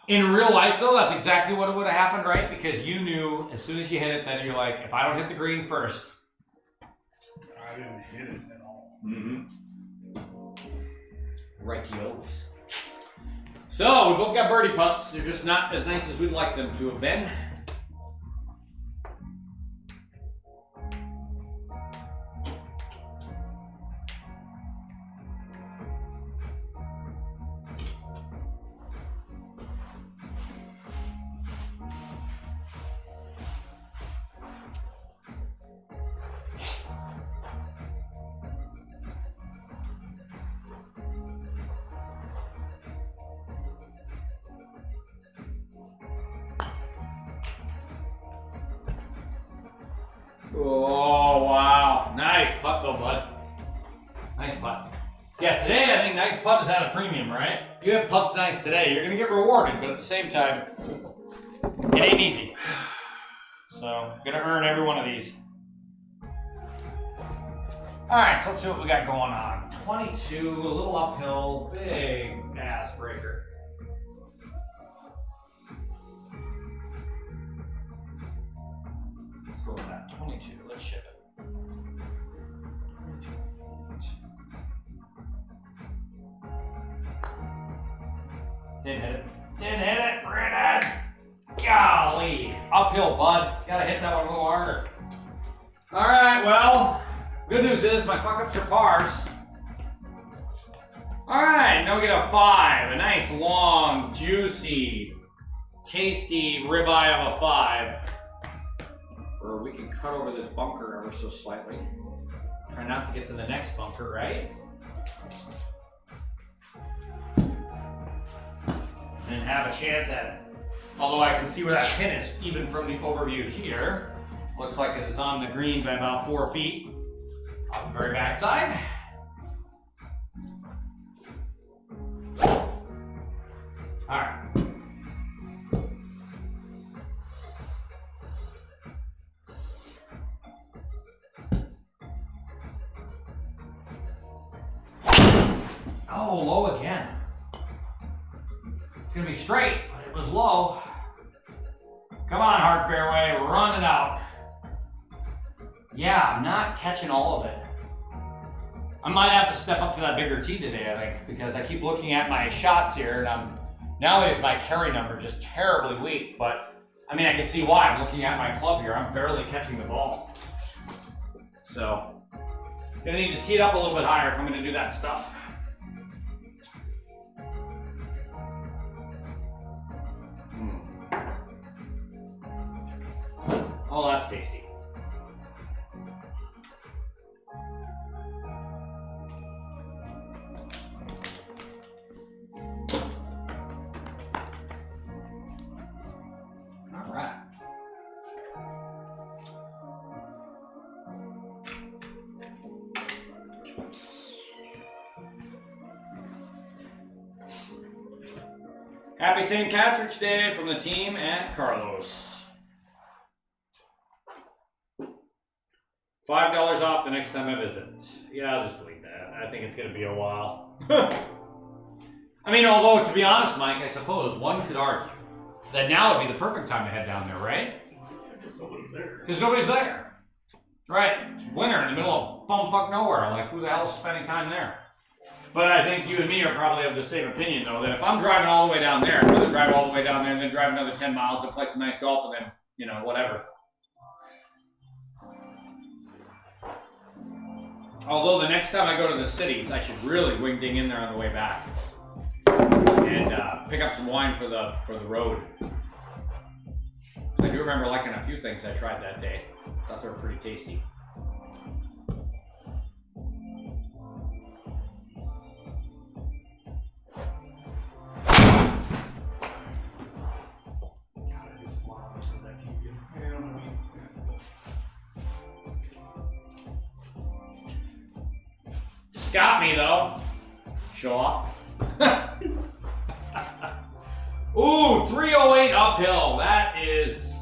In real life, though, that's exactly what would have happened, right? Because you knew as soon as you hit it that you're like, if I don't hit the green first. I didn't hit it at all. Mm-hmm. Righty-os. So, we both got birdie putts. They're just not as nice as we'd like them to have been. Oh, wow. Nice putt, though, bud. Nice putt. Yeah, today I think nice putt is at a premium, right? You have putts nice today, you're going to get rewarded, but at the same time, it ain't easy. So, going to earn every one of these. All right, so let's see what we got going on. 22, a little uphill, big ass breaker. Let's go with that. 22, let's ship it. 22 feet. Didn't hit it. Didn't hit it, Brandon! Golly! Uphill, bud. Gotta hit that one a little harder. All right, well, good news is my fuck-ups are pars. All right, now we get a 5. A nice, long, juicy, tasty ribeye of a 5. Or we can cut over this bunker ever so slightly. Try not to get to the next bunker, right? And have a chance at it. Although I can see where that pin is, even from the overview here. Looks like it is on the green by about 4 feet. On the very back side. All right. Oh, low again. It's gonna be straight, but it was low. Come on, hard fairway, run it out. yeah, I'm not catching all of it. I might have to step up to that bigger tee today, I think, because I keep looking at my shots here, and not only is my carry number just terribly weak, but I mean, I can see why. I'm looking at my club here. I'm barely catching the ball. So, gonna need to tee it up a little bit higher if I'm gonna do that stuff. Oh, that's tasty. All right. Happy St. Patrick's Day from the team at Carlos. $5 off the next time I visit. Yeah, I'll just delete that. I think it's going to be a while. I mean, although, to be honest, Mike, I suppose one could argue that now would be the perfect time to head down there, right? Because nobody's there. Because nobody's there. Right. It's winter in the middle of bumfuck nowhere. Like, who the hell's spending time there? But I think you and me are probably of the same opinion, though, that if I'm driving all the way down there, I'd rather drive all the way down there and then drive another 10 miles and play some nice golf and then, you know, whatever. Although the next time I go to the cities, I should really wing-ding in there on the way back and pick up some wine for the road. I do remember liking a few things I tried that day. Thought they were pretty tasty. Got me though. Show off. Ooh, 308 uphill. That is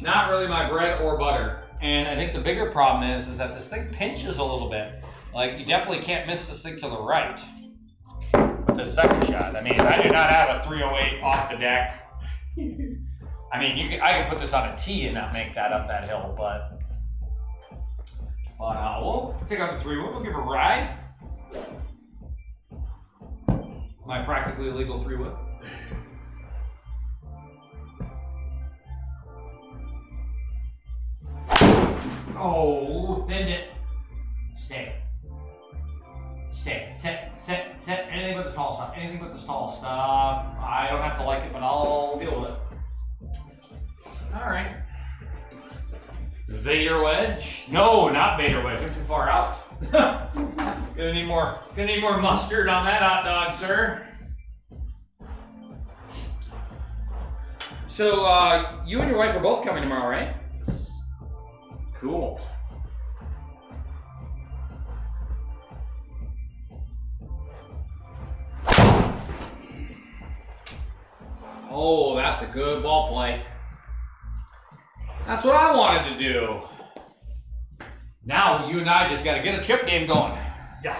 not really my bread or butter. And I think the bigger problem is that this thing pinches a little bit. Like, you definitely can't miss this thing to the right. With the second shot. I mean, I do not have a 308 off the deck. I mean, I could put this on a tee and not make that up that hill, but we'll pick up the 3-wood. We'll give it a ride. My practically legal 3-wood. Oh, thinned it. Stay. Stay. Set. Anything but the tall stuff. Anything but the tall stuff. I don't have to like it, but I'll deal with it. Alright. Vader wedge? No, not Vader wedge. I'm too far out. Gonna need more mustard on that hot dog, sir. So, you and your wife are both coming tomorrow, right? Yes. Cool. Oh, that's a good ball play. That's what I wanted to do. Now you and I just got to get a chip game going. Yeah.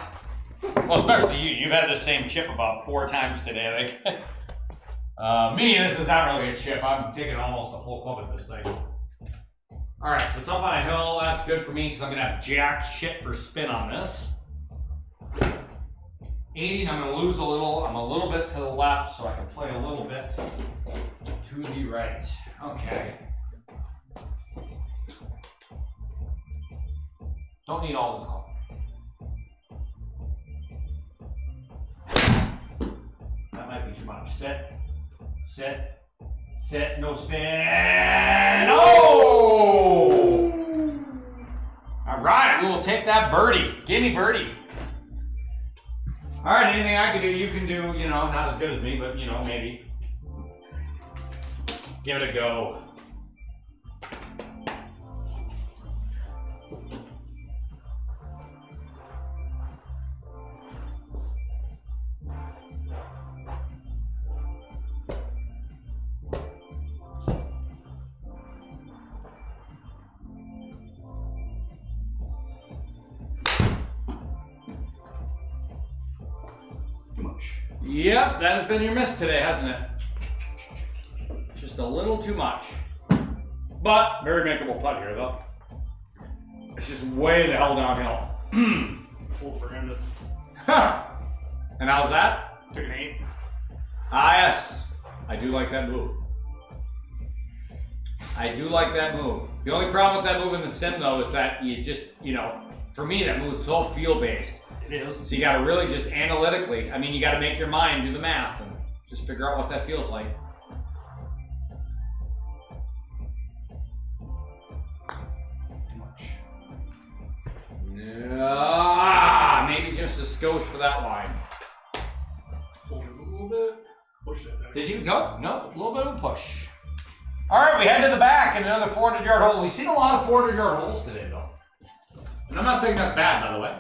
Well, especially you. You've had the same chip about 4 times today, I think. Me, this is not really a chip. I'm taking almost a full club at this thing. All right, so it's up on a hill. That's good for me because I'm going to have jack shit for spin on this. 80, and I'm going to lose a little. I'm a little bit to the left, so I can play a little bit to the right. Okay. Don't need all this club. That might be too much. Sit, no spin. Oh! All right, we will take that birdie. Give me birdie. All right, anything I can do, you can do, you know, not as good as me, but, you know, maybe. Give it a go. Yep, that has been your miss today, hasn't it? Just a little too much. But, very makeable putt here, though. It's just way the hell downhill. Pulled Brandon. And how's that? Took an 8. Ah, yes. I do like that move. I do like that move. The only problem with that move in the sim, though, is that you just, you know, for me, that move's so feel-based. It is. So you got to really just analytically, I mean, you got to make your mind do the math and just figure out what that feels like. Maybe just a skosh for that line. Pulled it a little bit. Pushed it. Did you? Nope, a little bit of a push. All right, we head to the back and another 400-yard hole. We've seen a lot of 400-yard holes today, though. And I'm not saying that's bad, by the way.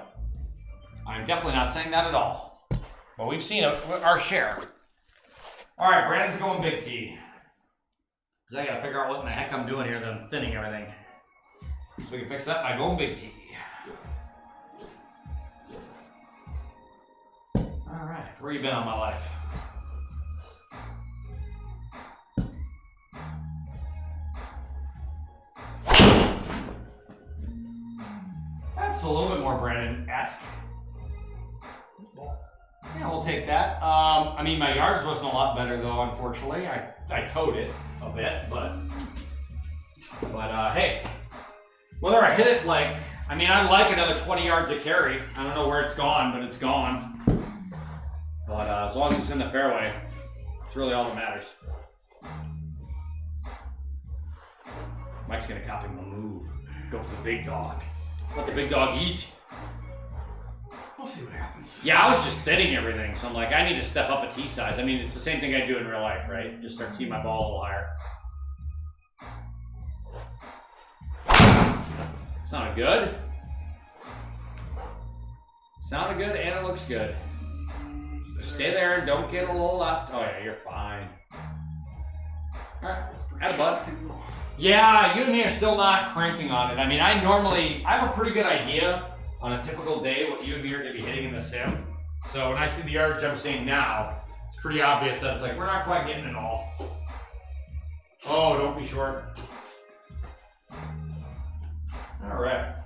I'm definitely not saying that at all. But we've seen our share. All right, Brandon's going big T. Because I got to figure out what in the heck I'm doing here, that I'm thinning everything. So we can fix that by going big T. All right, where you been all my life? That's a little bit more Brandon-esque. Yeah, we'll take that. I mean, my yards wasn't a lot better though, unfortunately. I towed it a bit, but hey, whether I hit it like, I mean, I'd like another 20 yards of carry. I don't know where it's gone, but it's gone. But as long as it's in the fairway, it's really all that matters. Mike's gonna copy my move. Go for the big dog. Let the big dog eat. We'll see what happens. Yeah, I was just thinning everything, so I'm like, I need to step up a tee size. I mean, it's the same thing I do in real life, right? Just start teeing my ball a little higher. Sounded good. Sounded good, and it looks good. Stay there, don't get a little left. Oh yeah, you're fine. Alright, atta bud. Yeah, you and me are still not cranking on it. I mean, I have a pretty good idea on a typical day what you and me are going to be hitting in the sim. So when I see the yardage I'm seeing now, it's pretty obvious that it's like, we're not quite getting it all. Oh, don't be short. All right.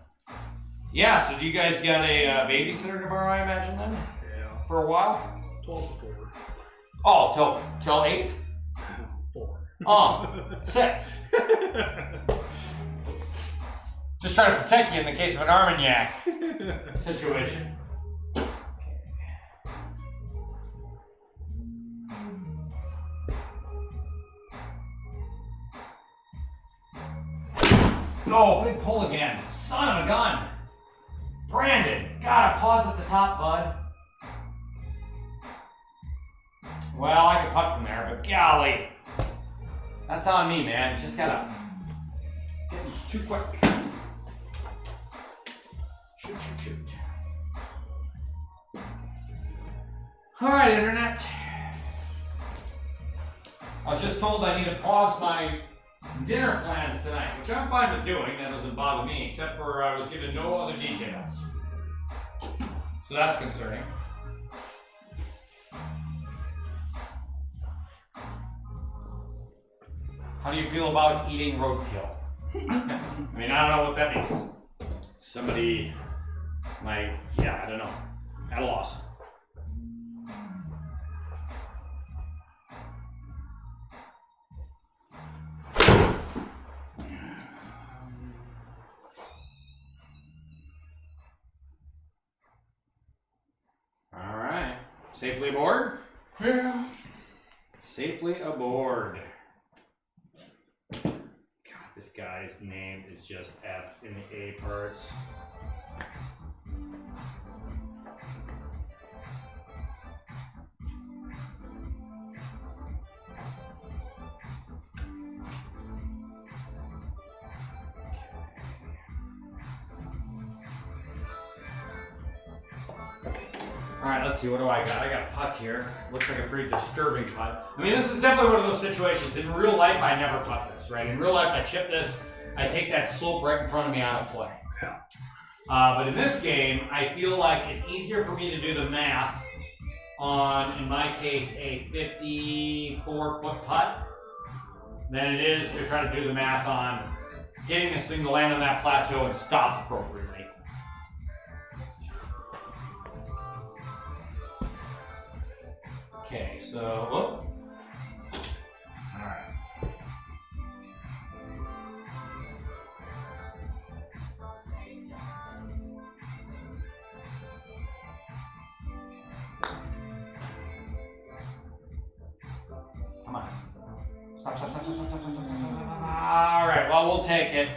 Yeah, so do you guys got a babysitter tomorrow, I imagine, then? Yeah. For a while? 12 to 4. Oh, till 8? 4. 6. Just trying to protect you in the case of an Armagnac situation. Oh, big pull again. Son of a gun. Brandon, gotta pause at the top, bud. Well, I can putt from there, but golly. That's on me, man. Just gotta get too quick. Shoot. All right, internet. I was just told I need to pause my dinner plans tonight, which I'm fine with doing. That doesn't bother me, except for I was given no other details. So that's concerning. How do you feel about eating roadkill? I mean, I don't know what that means. Somebody might, yeah, I don't know. At a loss. All right. Safely aboard? Yeah. Safely aboard. God, this guy's name is just F in the A parts. Alright, let's see, what do I got? I got a putt here. Looks like a pretty disturbing putt. I mean, this is definitely one of those situations. In real life, I never putt this, right? In real life, I chip this, I take that slope right in front of me out of play. But in this game, I feel like it's easier for me to do the math on, in my case, a 54-foot putt than it is to try to do the math on getting this thing to land on that plateau and stop appropriately. Okay, so, whoop. All right. Come on. Stop. All right, well, we'll take it.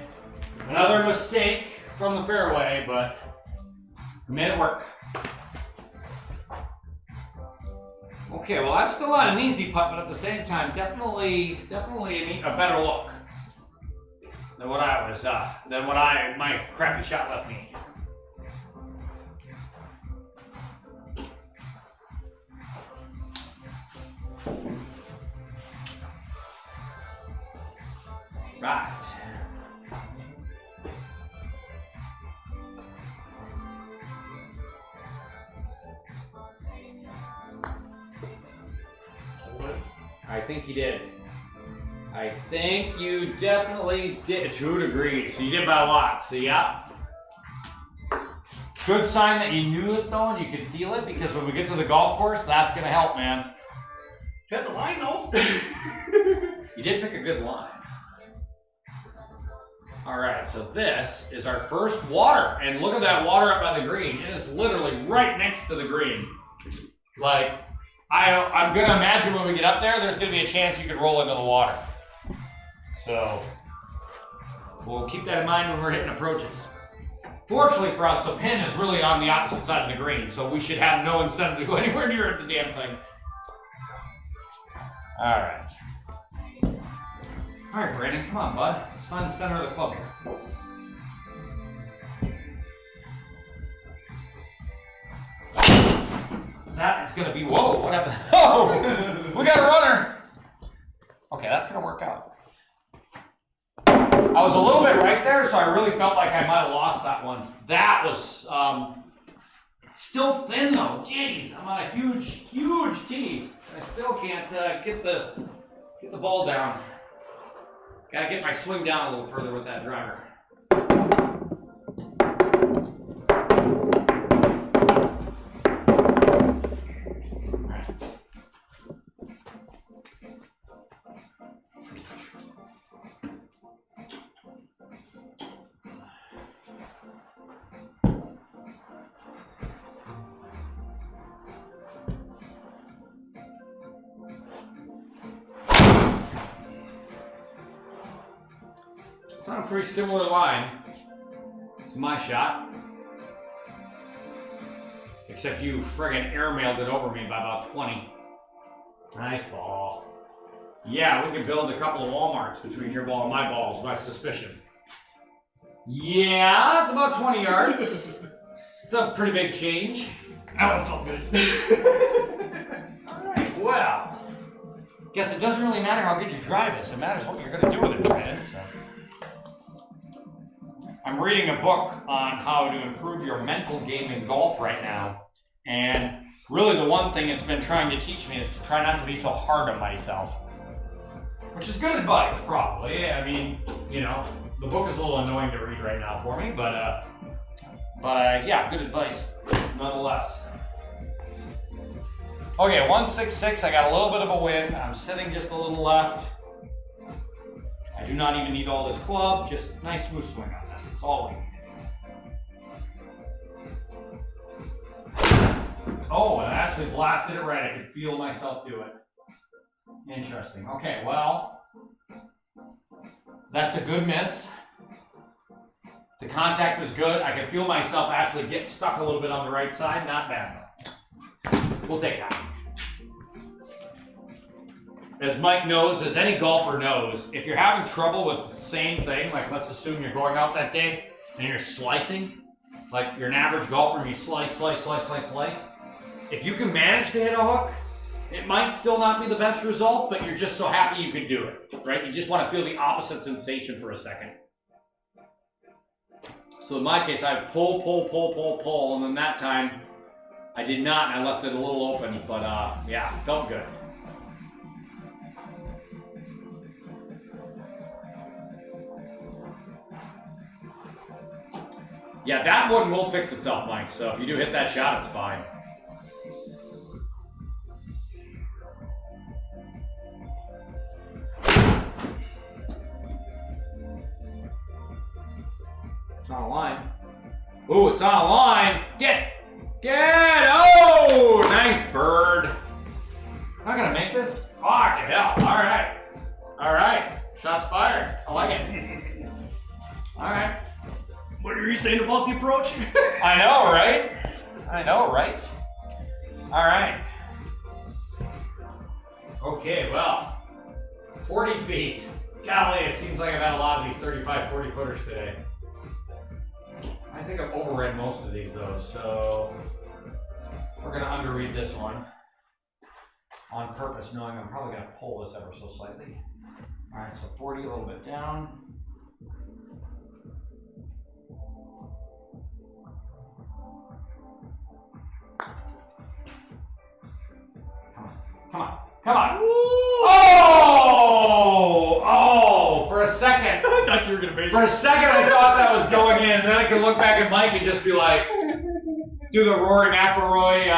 Another mistake from the fairway, but we made it work. Okay, well, that's still not an easy putt, but at the same time, definitely a better look than what my crappy shot left me. Right. I think you did. I think you definitely did. 2 degrees. So you did by a lot. So yeah. Good sign that you knew it though and you could feel it, because when we get to the golf course, that's gonna help, man. You had the line though. You did pick a good line. All right, so this is our first water, and look at that water up by the green. It is literally right next to the green. Like, I'm gonna imagine when we get up there, there's gonna be a chance you could roll into the water. So, we'll keep that in mind when we're hitting approaches. Fortunately for us, the pin is really on the opposite side of the green, so we should have no incentive to go anywhere near the damn thing. All right. All right, Brandon, come on, bud. Let's find the center of the club here. That is gonna be, whoa, what happened? Oh, we got a runner. Okay, that's gonna work out. I was a little bit right there, so I really felt like I might have lost that one. That was still thin though. Jeez, I'm on a huge tee. I still can't get the ball down. Gotta get my swing down a little further with that driver. It's on a pretty similar line to my shot, except you friggin' airmailed it over me by about 20. Nice ball. Yeah, we can build a couple of Walmarts between your ball and my ball, is my suspicion. Yeah, that's about 20 yards. It's a pretty big change. That one felt good. Alright, well. Guess it doesn't really matter how good you drive this. It matters what you're going to do with it, man. So. I'm reading a book on how to improve your mental game in golf right now. And really the one thing it's been trying to teach me is to try not to be so hard on myself. Which is good advice, probably. I mean, you know, the book is a little annoying to read right now for me, but yeah, good advice nonetheless. Okay, 166, I got a little bit of a win. I'm sitting just a little left. I do not even need all this club, just nice smooth swing on this. That's all we need. Oh, and I actually blasted it right. I could feel myself do it. Interesting. Okay, well, that's a good miss. The contact was good. I can feel myself actually get stuck a little bit on the right side. Not bad. We'll take that. As Mike knows, as any golfer knows, if you're having trouble with the same thing, like let's assume you're going out that day and you're slicing, like you're an average golfer and you slice. If you can manage to hit a hook, it might still not be the best result, but you're just so happy you could do it, right? You just want to feel the opposite sensation for a second. So in my case, I pull, and then that time I did not, and I left it a little open, but yeah, felt good. Yeah, that one will fix itself, Mike. So if you do hit that shot, it's fine. It's on a line. Ooh, it's on a line. Get! Oh, nice bird. Am I gonna make this? Fucking hell. All right. Shots fired. I like it. All right. What are you saying about the approach? I know, right? All right. Okay, well, 40 feet. Golly, it seems like I've had a lot of these 35, 40 footers today. I think I've overread most of these though, so we're gonna underread this one on purpose, knowing I'm probably gonna pull this ever so slightly. All right, so 40, a little bit down. Come on. Oh, for a second. I thought you were gonna make it. For a second, I thought that was going in, and then I could look back at Mike and just be like, do the Rory McIlroy,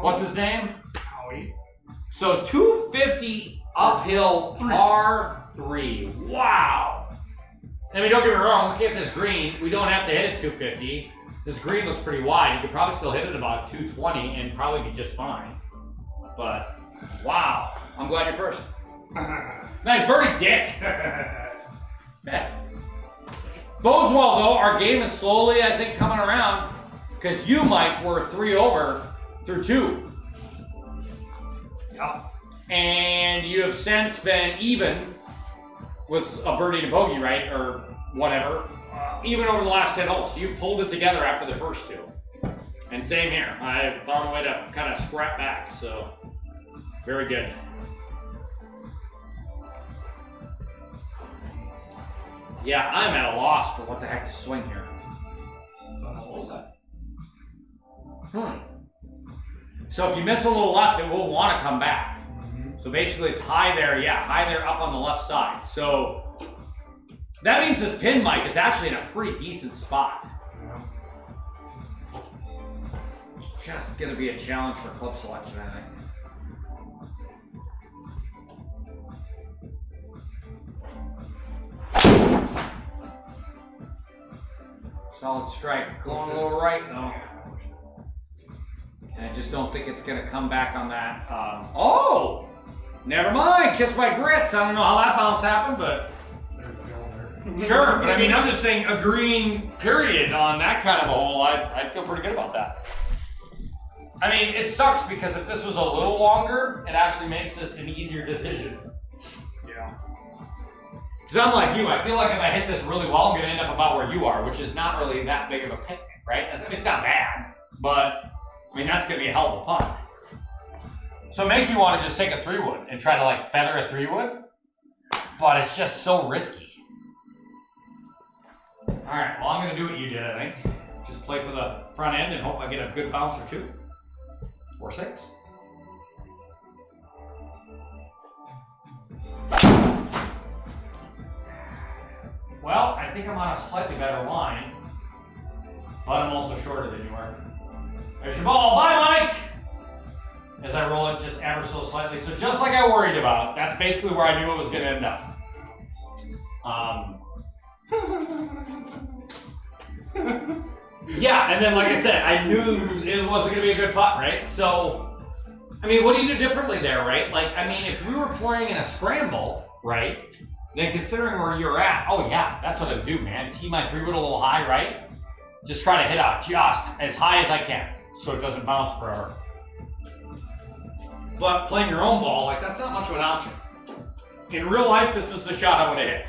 what's his name? Howie. So 250 uphill par 3. Wow. I mean, don't get me wrong, look at this green. We don't have to hit it 250. This green looks pretty wide. You could probably still hit it about 220 and probably be just fine. But, wow. I'm glad you're first. Nice birdie, Dick. Bodes well, though. Our game is slowly, I think, coming around. Because you, Mike, were 3 over through 2. Yeah. And you have since been even with a birdie and a bogey, right? Or whatever. Even over the last 10 holes. So you pulled it together after the first 2. And same here. I've found a way to kind of scrap back. So, very good. Yeah, I'm at a loss for what the heck to swing here. It's on the whole side. So if you miss a little left, it will want to come back. So basically it's high there, high there up on the left side. So that means this pin, Mike, is actually in a pretty decent spot. Just gonna be a challenge for club selection, I think. Solid strike. Going a little right though. And I just don't think it's going to come back on that. Oh! Never mind. Kiss my grits. I don't know how that bounce happened, but... Sure, but I mean, I'm just saying a green period on that kind of a hole. I'd feel pretty good about that. I mean, it sucks because if this was a little longer, it actually makes this an easier decision. Yeah. Because I'm like you, I feel like if I hit this really well, I'm going to end up about where you are, which is not really that big of a picnic, right? I mean, it's not bad, but I mean, that's going to be a hell of a putt. So it makes me want to just take a 3-wood and try to like feather a 3-wood, but it's just so risky. All right, well, I'm going to do what you did, I think. Just play for the front end and hope I get a good bounce or 2. Or 6. Well, I think I'm on a slightly better line, but I'm also shorter than you are. There's your ball. Bye, Mike! As I roll it just ever so slightly. So just like I worried about, that's basically where I knew it was going to end up. Yeah, and then like I said, I knew it wasn't going to be a good putt, right? So, I mean, what do you do differently there, right? Like, I mean, if we were playing in a scramble, right, then considering where you're at, oh yeah, that's what I'd do, man. Tee my 3-wood a little high, right? Just try to hit out just as high as I can so it doesn't bounce forever. But playing your own ball, like, that's not much of an option. In real life, this is the shot I would have hit.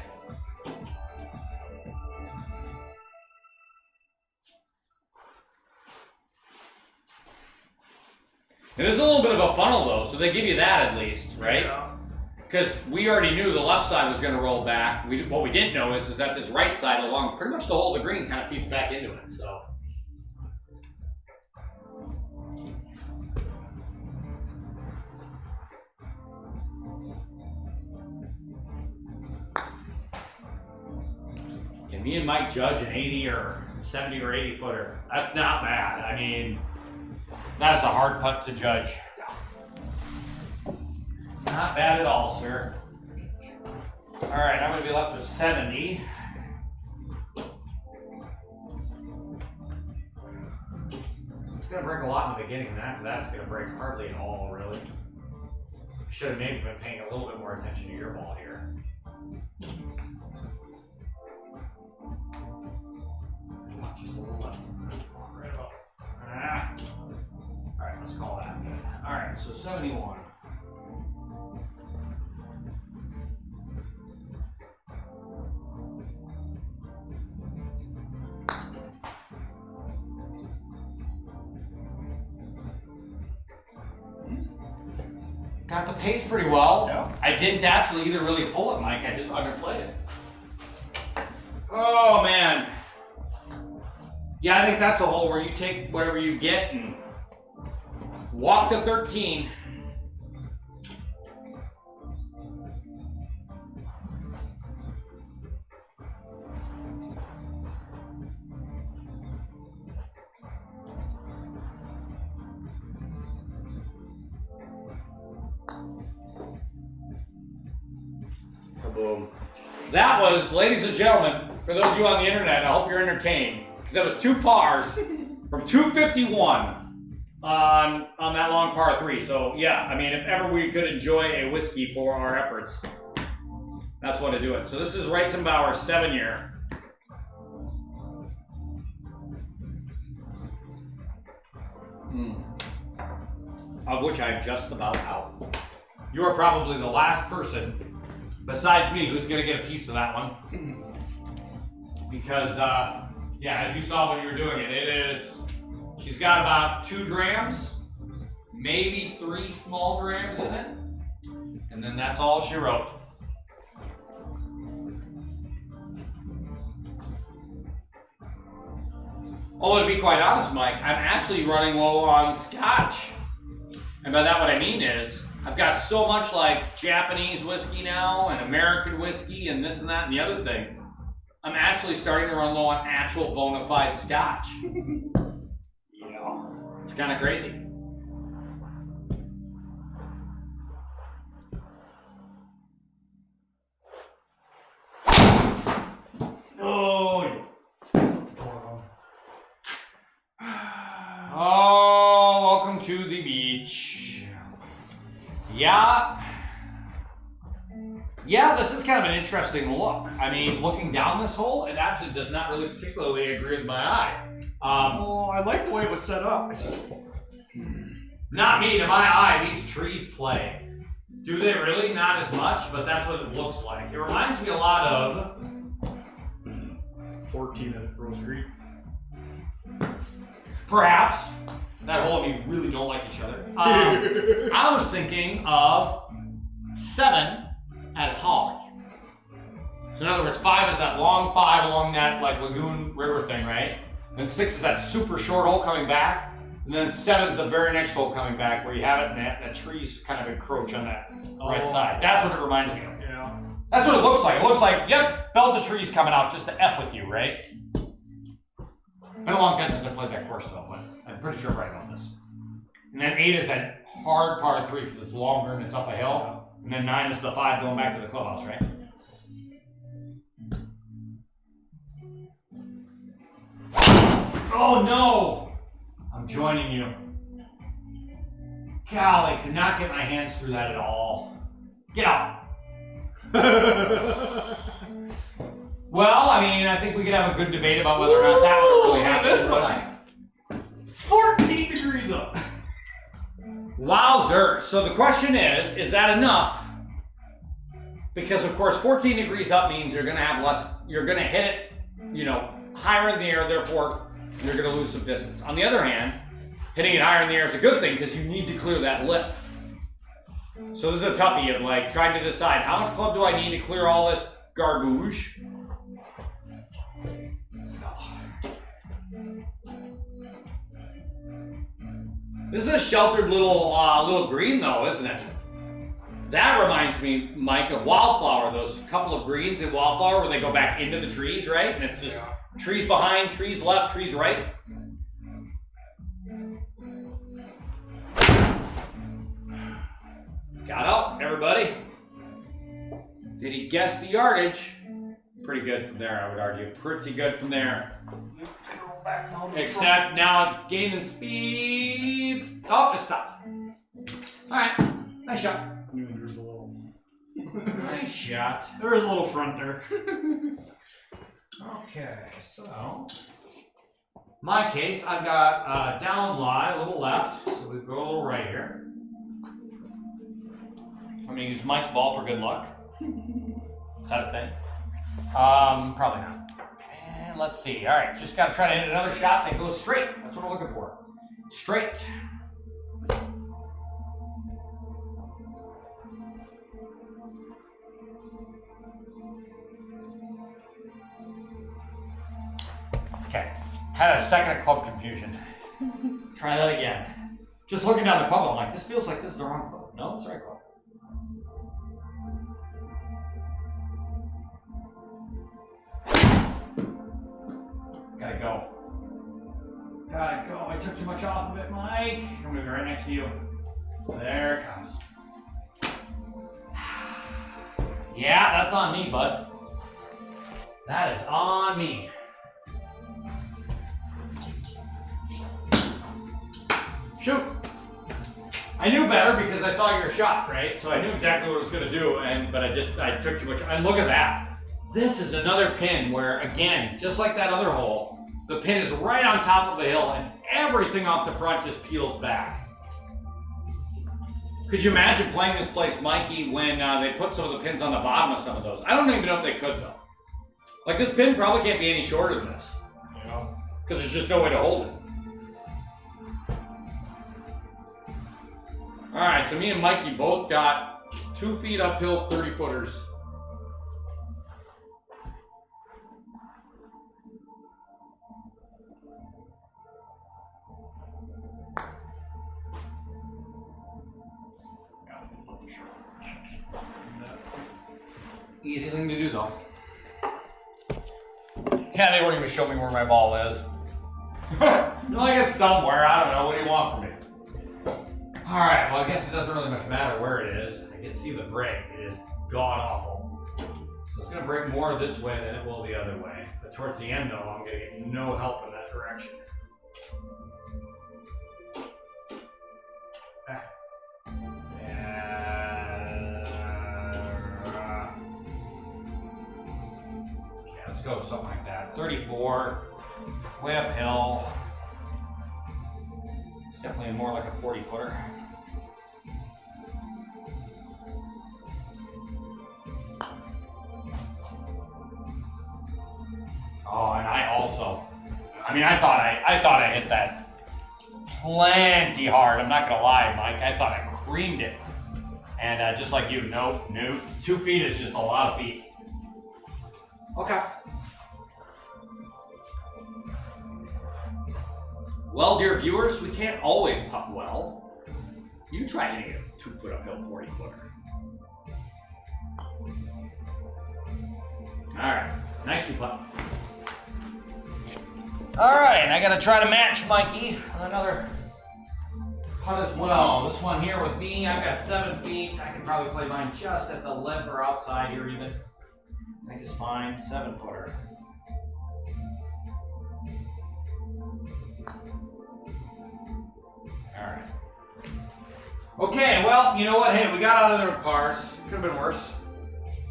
It is a little bit of a funnel though, so they give you that at least, right? Because we already knew the left side was going to roll back. What we didn't know is that this right side along pretty much the whole of the green kind of feeds back into it, so. Can me and Mike judge an 80 or 70 or 80 footer. That's not bad. I mean, that's a hard putt to judge. Not bad at all, sir. All right, I'm going to be left with 70. It's going to break a lot in the beginning, and after that, it's going to break hardly at all, really. Should have maybe been paying a little bit more attention to your ball here. Just a little less than that. Right about. All right, let's call that good. All right, so 71. Got the pace pretty well. Yeah. I didn't actually either really pull it, Mike. I just underplayed it. Oh, man. Yeah, I think that's a hole where you take whatever you get and walk to 13. Boom. That was, ladies and gentlemen, for those of you on the internet, I hope you're entertained, because that was 2 pars from 251 on that long par 3. So yeah, I mean, if ever we could enjoy a whiskey for our efforts, that's what to do it. So this is Reitzenbauer's 7-year. Of which I'm just about out. You are probably the last person besides me who's gonna get a piece of that one. Because, yeah, as you saw when you were doing it, she's got about 2 drams, maybe 3 small drams in it, and then that's all she wrote. Although to be quite honest, Mike, I'm actually running low on scotch. And by that what I mean is, I've got so much like Japanese whiskey now and American whiskey and this and that and the other thing. I'm actually starting to run low on actual bona fide scotch. Yeah, it's kind of crazy. Oh, oh, welcome to the beach. Yeah, this is kind of an interesting look. I mean, looking down this hole, it actually does not really particularly agree with my eye. I like the way it was set up. Not me, to my eye, these trees play. Do they really? Not as much, but that's what it looks like. It reminds me a lot of 14 at Rose Creek. Perhaps. That hole and me really don't like each other. I was thinking of 7 at Holly. So in other words, 5 is that long 5 along that like lagoon river thing, right? Then 6 is that super short hole coming back. And then 7 is the very next hole coming back where you have it and that trees kind of encroach on that right side. That's what it reminds me of. Yeah. That's what it looks like. It looks like, yep, belt of trees coming out just to F with you, right? Been a long time since I played that course though, but I'm pretty sure I'm right about this. And then 8 is that hard par 3 because it's longer and it's up a hill. And then 9 is the 5 going back to the clubhouse, right? Oh no! I'm joining you. Golly, could not get my hands through that at all. Get out. Well, I mean, I think we could have a good debate about whether or not that would really happen. This one. 14 degrees up. Wowzer. So the question is that enough? Because of course 14 degrees up means you're gonna have less, you're gonna hit it, you know, higher in the air, therefore you're gonna lose some distance. On the other hand, hitting it higher in the air is a good thing because you need to clear that lip. So this is a toughie of like trying to decide how much club do I need to clear all this garbage. This is a sheltered little green though, isn't it? That reminds me, Mike, of Wildflower, those couple of greens in Wildflower where they go back into the trees, right? And it's just trees behind, trees left, trees right. Got out, everybody. Did he guess the yardage? Pretty good from there, I would argue. Pretty good from there. It's gonna roll back now. Except now it's gaining speeds. Oh, it stopped. All right, nice shot. There's a little. Nice shot. There is a little front there. Okay, so my case, I've got down lie, a little left, so we go a little right here. I'm gonna use Mike's ball for good luck. Is that a thing? Probably not. And let's see. All right, just gotta try to hit another shot that goes straight. That's what we're looking for. Straight. Okay, had a second of club confusion. Try that again. Just looking down the club, I'm like, this feels like this is the wrong club. No, it's the right club. Gotta go. Gotta go. I took too much off of it, Mike. I'm gonna be right next to you. There it comes. Yeah, that's on me, bud. That is on me. Shoot. I knew better because I saw your shot, right? So I knew exactly what it was gonna do, but I took too much. And look at that. This is another pin where, again, just like that other hole, the pin is right on top of the hill and everything off the front just peels back. Could you imagine playing this place, Mikey, when they put some of the pins on the bottom of some of those? I don't even know if they could, though. Like, this pin probably can't be any shorter than this. Yeah. Because there's just no way to hold it. All right, so me and Mikey both got 2 feet uphill, 30-footers. Easy thing to do, though. Yeah, they won't even show me where my ball is. Like it's somewhere. I don't know. What do you want from me? All right. Well, I guess it doesn't really much matter where it is. I can see the break. It is god awful. So it's going to break more this way than it will the other way. But towards the end, though, I'm going to get no help in that direction. Go something like that. 34, way uphill. It's definitely more like a 40-footer. Oh, and I thought I hit that plenty hard. I'm not gonna lie, Mike. I thought I creamed it. And just like you, nope. 2 feet is just a lot of feet. Okay. Well, dear viewers, we can't always putt well. You try hitting a 2-foot uphill 40-footer. All right, nice 2-putt. All right, and I gotta try to match Mikey on another putt as well. This one here with me, I've got 7 feet. I can probably play mine just at the lip or outside here even. I think it's fine, 7-footer. Alright. Okay, well, you know what? Hey, we got out of there with cars. Could have been worse.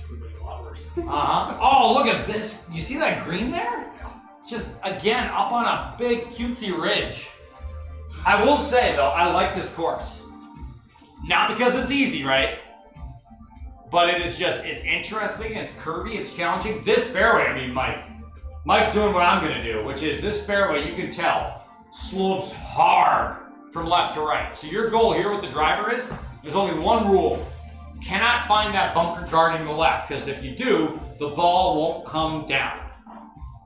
Could have been a lot worse. Oh, look at this. You see that green there? It's just, again, up on a big cutesy ridge. I will say, though, I like this course. Not because it's easy, right? But it is just, it's interesting, it's curvy, it's challenging. This fairway, I mean, Mike's doing what I'm going to do, which is this fairway, you can tell, slopes hard from left to right. So your goal here with the driver is, there's only one rule. Cannot find that bunker guarding the left, because if you do, the ball won't come down.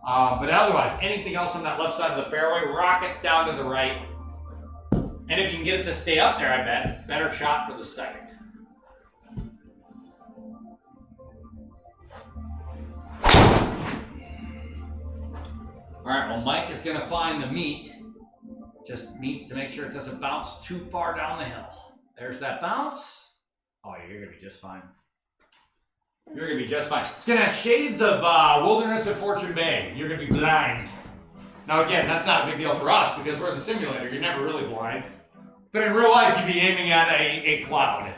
But otherwise, anything else on that left side of the fairway rockets down to the right. And if you can get it to stay up there, I bet, better shot for the second. All right, well, Mike is gonna find the meat. Just needs to make sure it doesn't bounce too far down the hill. There's that bounce. Oh, you're gonna be just fine. You're gonna be just fine. It's gonna have shades of Wilderness at Fortune Bay. You're gonna be blind. Now again, that's not a big deal for us because we're in the simulator. You're never really blind. But in real life, you'd be aiming at a cloud.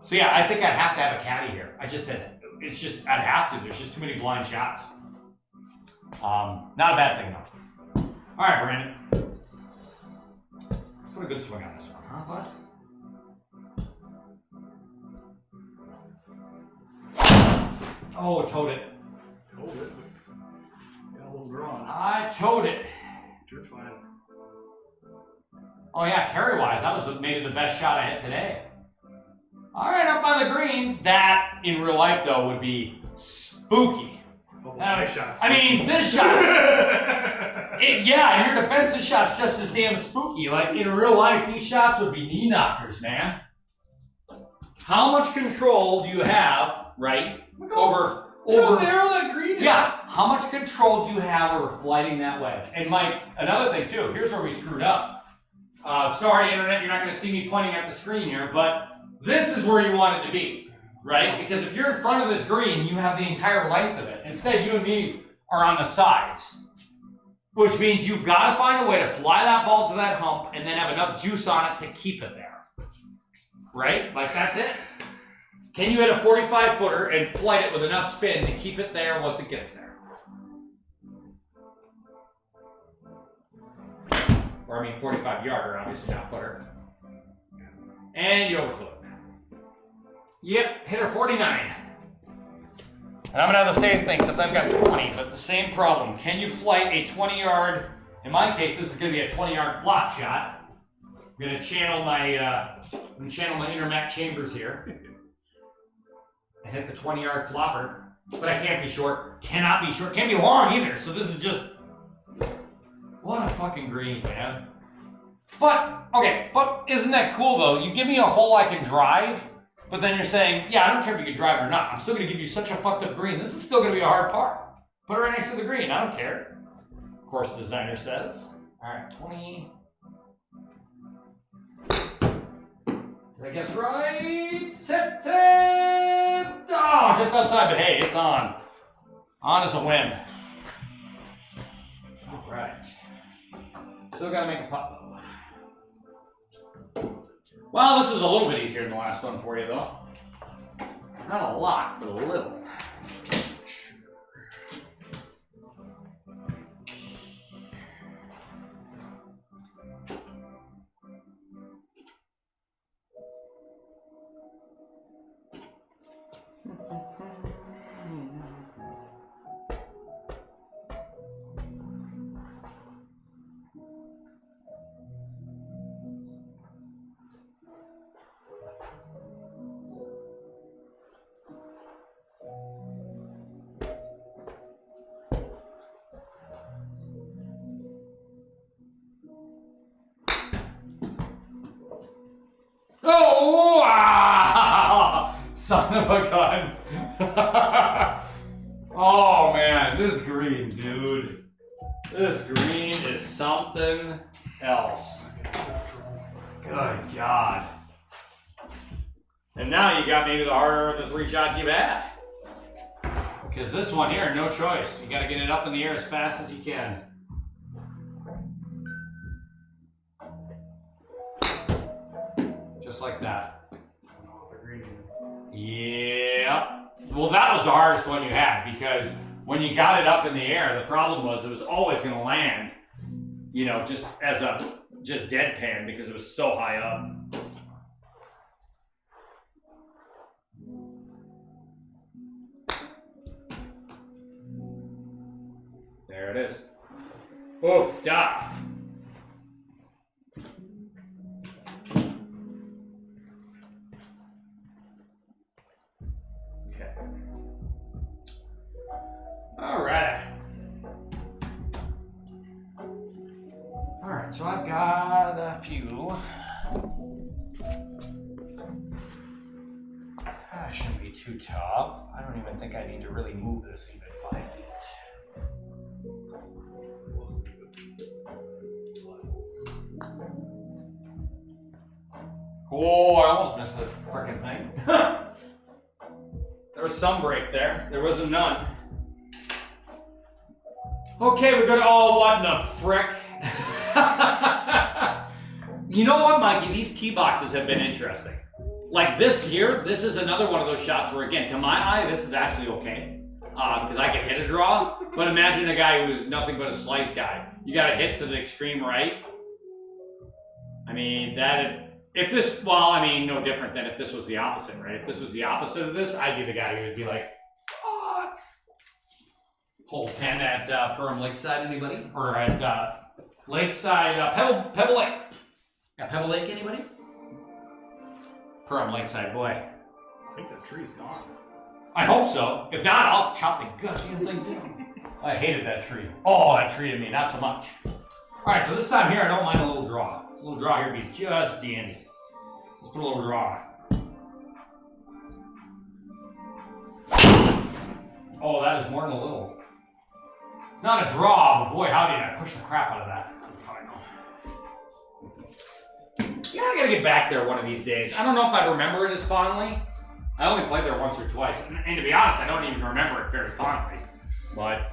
So yeah, I think I'd have to have a caddy here. I'd have to. There's just too many blind shots. Not a bad thing though. All right, Brandon. Put a good swing on this one, huh, bud? Oh, towed it. Hold it. Got a little drawn. I towed it. Church fine. Oh yeah, carry-wise, that was maybe the best shot I hit today. All right, up by the green. That, in real life, though, would be spooky. Oh, nice shots. I mean, this shot. Yeah, in your defense, this shot's just as damn spooky. Like, in real life, these shots would be knee knockers, man. How much control do you have, right, over narrow that green is. Yeah, how much control do you have over flighting that wedge? And Mike, another thing too, here's where we screwed up. Sorry, internet, you're not going to see me pointing at the screen here, but this is where you want it to be, right? Because if you're in front of this green, you have the entire length of it. Instead, you and me are on the sides, which means you've got to find a way to fly that ball to that hump and then have enough juice on it to keep it there, right? Like that's it. Can you hit a 45-footer and flight it with enough spin to keep it there once it gets there? Or I mean 45-yarder, obviously not footer. And you overflew it. Yep, hit her 49. And I'm gonna have the same thing, except I've got 20, but the same problem. Can you flight a 20-yard, in my case, this is gonna be a 20-yard flop shot. I'm gonna channel my intermac chambers here. And hit the 20-yard flopper. But I can't be short. Cannot be short. Can't be long either. So this is just... What a fucking green, man. But, okay, but isn't that cool, though? You give me a hole I can drive, but then you're saying, yeah, I don't care if you can drive or not. I'm still going to give you such a fucked up green. This is still going to be a hard par. Put it right next to the green. I don't care. Of course, the designer says. All right, 20... Did I guess right? Set it! Oh, just outside, but hey, it's on. On as a win. All right. Still gotta make a putt. Well, this is a little bit easier than the last one for you, though. Not a lot, but a little. Oh, wow! Son of a gun. Oh, man, this green, dude. This green is something else. Good God. And now you got maybe the harder of the 3 shots you've had. Because this one here, no choice. You got to get it up in the air as fast as you can. Just like that. Yeah. Well, that was the hardest one you had because when you got it up in the air, the problem was it was always going to land, you know, just deadpan because it was so high up. There it is. Oof, stop. Alright, so I've got a few. That shouldn't be too tough. I don't even think I need to really move this even 5 feet. Oh, I almost missed the freaking thing. There was some break there. There wasn't none. Okay, we go to, oh, what the frick? You know what, Mikey? These tee boxes have been interesting. Like this here, this is another one of those shots where, again, to my eye, this is actually okay. Because I can hit a draw. But imagine a guy who's nothing but a slice guy. You got to hit to the extreme right. I mean, if this, well, I mean, no different than if this was the opposite, right? If this was the opposite of this, I'd be the guy who would be like, oh. Pull 10 at Perham Lakeside, anybody? Or at Lakeside, Pebble Lake. Got Pebble Lake, anybody? Perham Lakeside, boy. I think that tree's gone. I hope so. If not, I'll chop the goddamn thing down. I hated that tree. Oh, that tree to me, not so much. All right, so this time here, I don't mind a little draw. A little draw here would be just dandy. Let's put a little draw. Oh, that is more than a little. It's not a draw, but boy, howdy, I pushed the crap out of that. Yeah, I gotta get back there one of these days. I don't know if I remember it as fondly. I only played there once or twice, and to be honest, I don't even remember it very fondly. But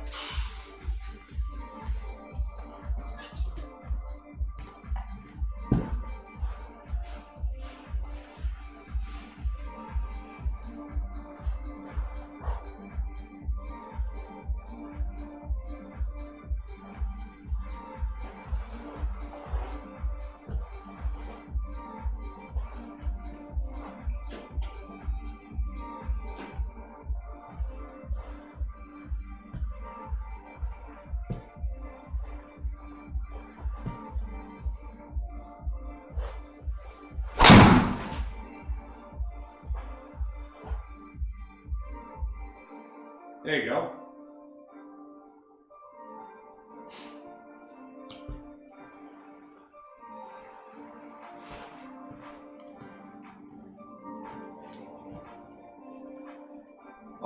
there you go.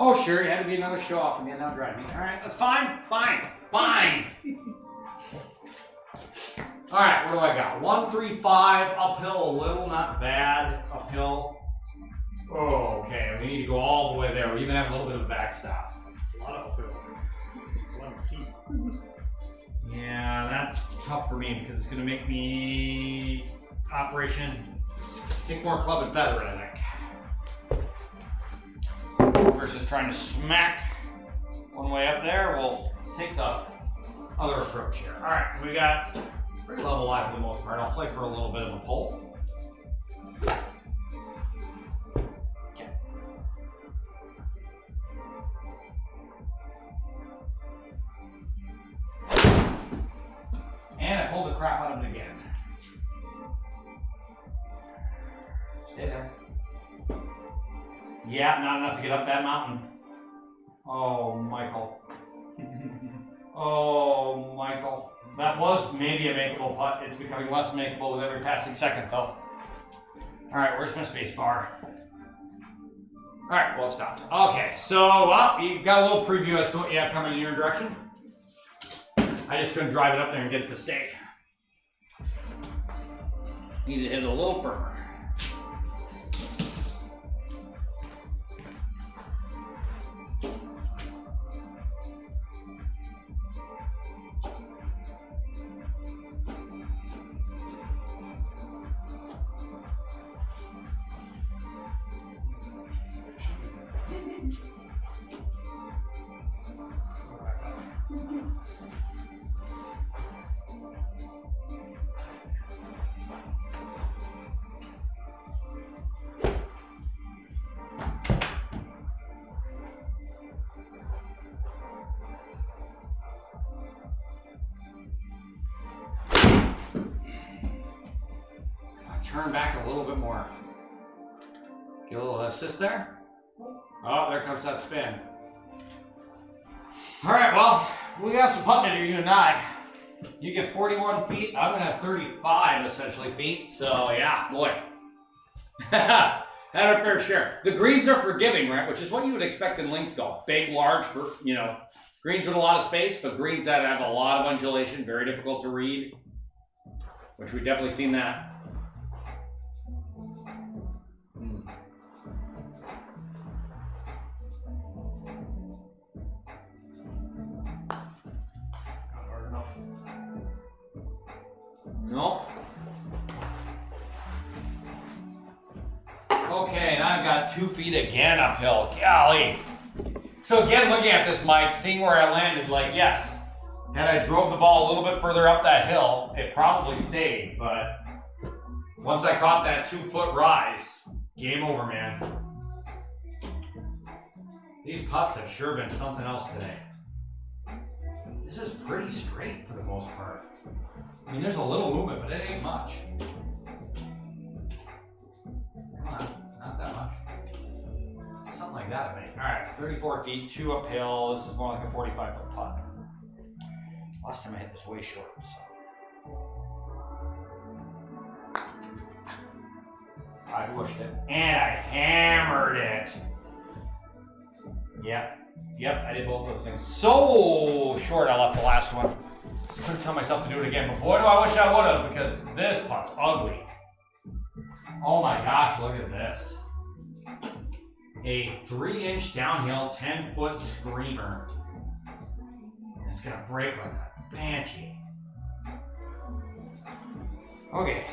Oh, sure, it had to be another show off again. Now drive me. All right, that's fine. Fine. Fine. All right, what do I got? 135 uphill, a little, not bad. Uphill. Oh, okay. We need to go all the way there. We even have a little bit of a backstop. A lot of uphill. 11 feet. Yeah, that's tough for me because it's going to make me operation take more club and feather, I think. Versus trying to smack one way up there, we'll take the other approach here. All right, we got pretty level lie for the most part. I'll play for a little bit of a pull. And I pulled the crap out of it again. Stay there. Yeah, not enough to get up that mountain. Oh, Michael. Oh, Michael. That was maybe a makeable putt. It's becoming less makeable with every passing second, though. All right, where's my space bar? All right, well, it stopped. Okay, so you got a little preview as to what you have coming in your direction. I just couldn't drive it up there and get it to stay. Need to hit it a little firmer. Turn back a little bit more. Get a little assist there. Oh, there comes that spin. All right, well, we got some putting to do, you and I. You get 41 feet. I'm gonna have 35 essentially feet. So yeah, boy. Had our fair share. The greens are forgiving, right? Which is what you would expect in links golf. Big, large, you know, greens with a lot of space, but greens that have a lot of undulation, very difficult to read. Which we've definitely seen that. Nope. Okay, and I've got 2 feet again uphill. Golly. So again, looking at this, Mike, seeing where I landed, like, yes, had I drove the ball a little bit further up that hill, it probably stayed, but once I caught that 2-foot rise, game over, man. These putts have sure been something else today. This is pretty straight for the most part. I mean, there's a little movement, but it ain't much. Come on, not that much. Something like that, I think. All right, 34 feet, 2 uphill. This is more like a 45-foot putt. Last time I hit this way short, so. I pushed it, and I hammered it. Yep, I did both those things. So short I left the last one. Just couldn't tell myself to do it again, but boy do I wish I would have, because this putt's ugly. Oh my gosh, look at this. A 3-inch downhill, 10-foot screamer. And it's gonna break like a banshee. Okay.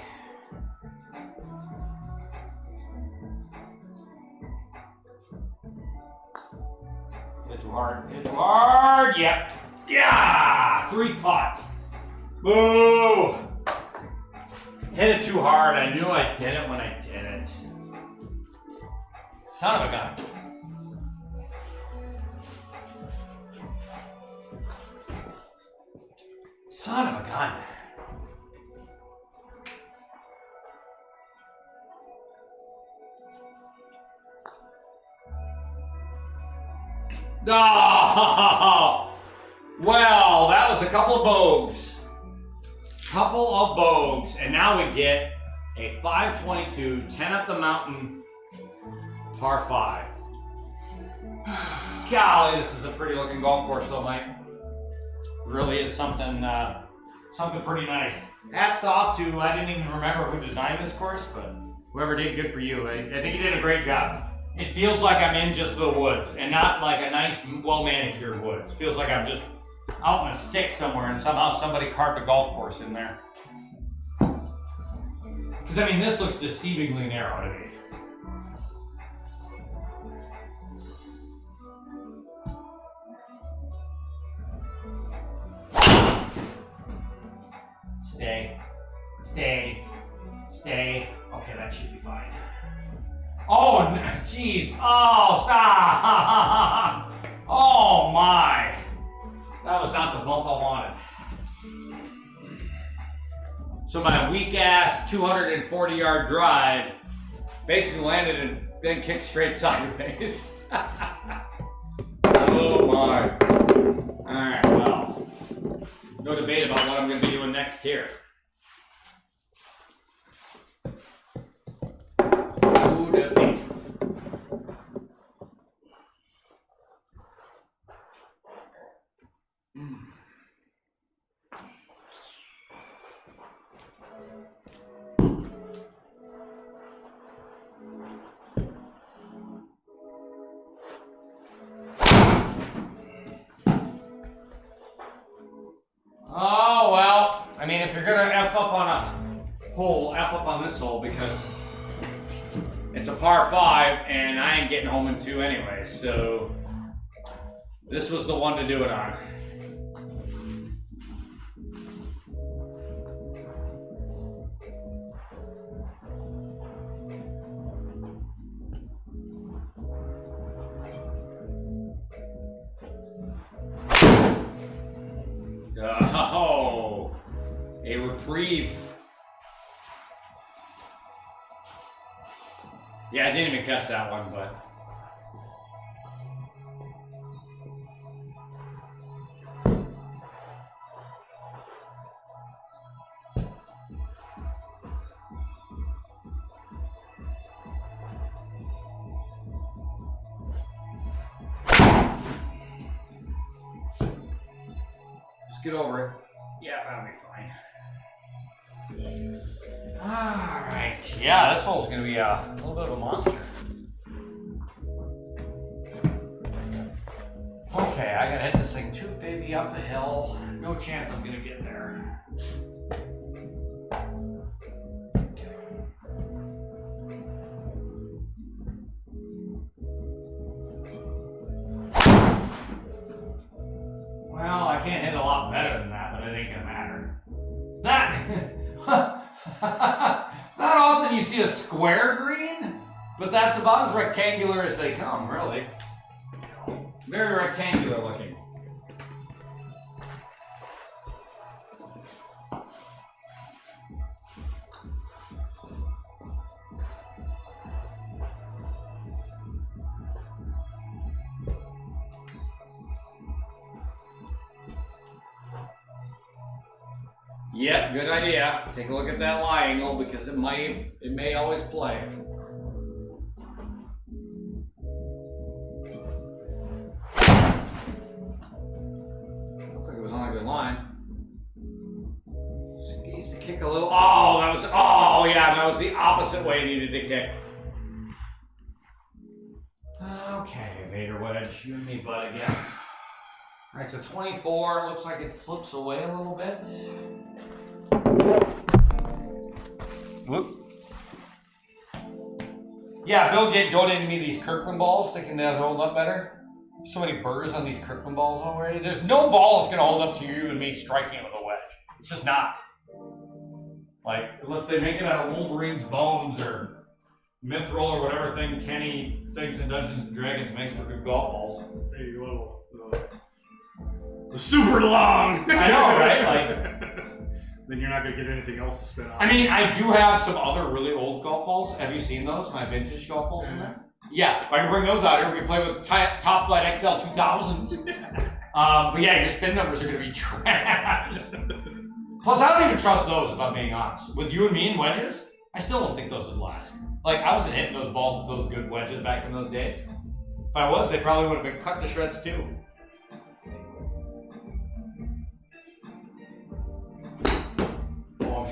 Hit too hard. Hit too hard. Yep. Yeah. 3-putt. Boo. Hit it too hard. I knew I did it when I did it. Son of a gun. Son of a gun. Oh, well, that was a couple of bogeys. And now we get a 522, 10 up the mountain, par 5. Golly, this is a pretty looking golf course though, Mike. Really is something pretty nice. Hats off to, I didn't even remember who designed this course, but whoever did, good for you. I think you did a great job. It feels like I'm in just the woods and not like a nice, well-manicured woods. It feels like I'm just out in a stick somewhere and somehow somebody carved a golf course in there. Because, I mean, this looks deceivingly narrow to me. Stay. Okay, that should be fine. Oh, jeez. Oh, stop. Oh, my. That was not the bump I wanted. So my weak-ass 240-yard drive basically landed and then kicked straight sideways. Oh, my. All right, well, no debate about what I'm going to be doing next here. No debate. Oh, well, I mean, if you're going to F up on a hole, F up on this hole, because it's a par 5 and I ain't getting home in 2 anyway, so this was the one to do it on. Oh, a reprieve. Yeah, I didn't even catch that one, but. Get over it. Yeah, that'll be fine. Alright. Yeah, this hole's gonna be a little bit of a monster. Okay, I gotta hit this thing 250 up the hill. No chance I'm gonna get there. Well, I can't hit a lot better than that, but it ain't gonna matter. That! It's not often you see a square green, but that's about as rectangular as they come, really. Very rectangular looking. Yep, good idea. Take a look at that lie angle because it may always play. Looked like it was on a good line. Just needs to kick a little. Oh, that was the opposite way it needed to kick. Okay, Vader wedge, you and me, bud, I guess. All right, so 24. Looks like it slips away a little bit. Whoop. Yeah, Bill donated me these Kirkland balls, thinking they'd hold up better. So many burrs on these Kirkland balls already. There's no ball that's going to hold up to you and me striking it with a wedge. It's just not. Like, unless they make it out of Wolverine's bones or Mithril or whatever thing Kenny thinks in Dungeons and Dragons makes for good golf balls. Maybe a little super long. I know, right? Like. Then you're not going to get anything else to spin on. I mean, I do have some other really old golf balls. Have you seen those? My vintage golf balls in there? Yeah, I can bring those out here. We can play with Top Flight XL 2000s. But yeah, your spin numbers are going to be trash. Plus, I don't even trust those, if I'm being honest. With you and me and wedges, I still don't think those would last. Like, I wasn't hitting those balls with those good wedges back in those days. If I was, they probably would have been cut to shreds too.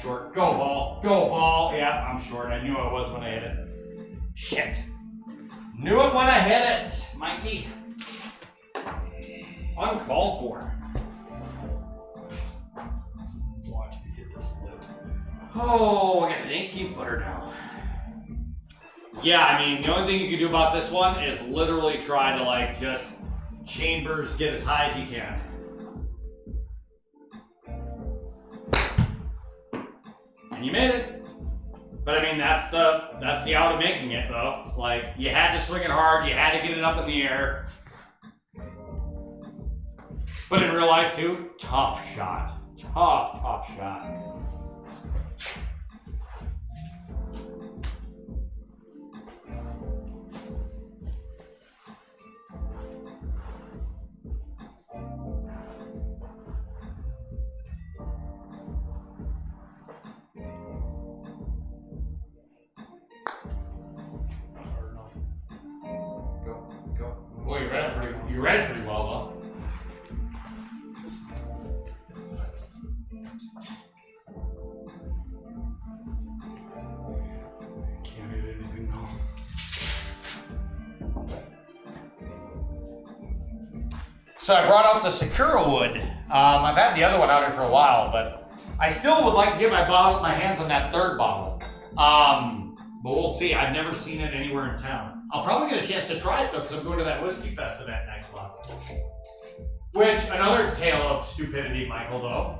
Short. Go ball. Go ball. Yeah, I'm short. I knew I was when I hit it. Shit. Knew it when I hit it, Mikey. Uncalled for. Watch me hit this lip. Oh, I got an 18-footer now. Yeah, I mean, the only thing you can do about this one is literally try to, like, just chambers get as high as you can. You made it. But I mean, that's the art of making it, though. Like, you had to swing it hard, you had to get it up in the air. But in real life, too, tough shot. Tough shot. Well, you read it pretty well, though. Can't hit anything now. So I brought out the Sakura wood. I've had the other one out here for a while, but I still would like to get my hands on that third bottle. But we'll see. I've never seen it anywhere in town. I'll probably get a chance to try it though, because I'm going to that Whiskey Fest event next month. Which, another tale of stupidity, Michael, though.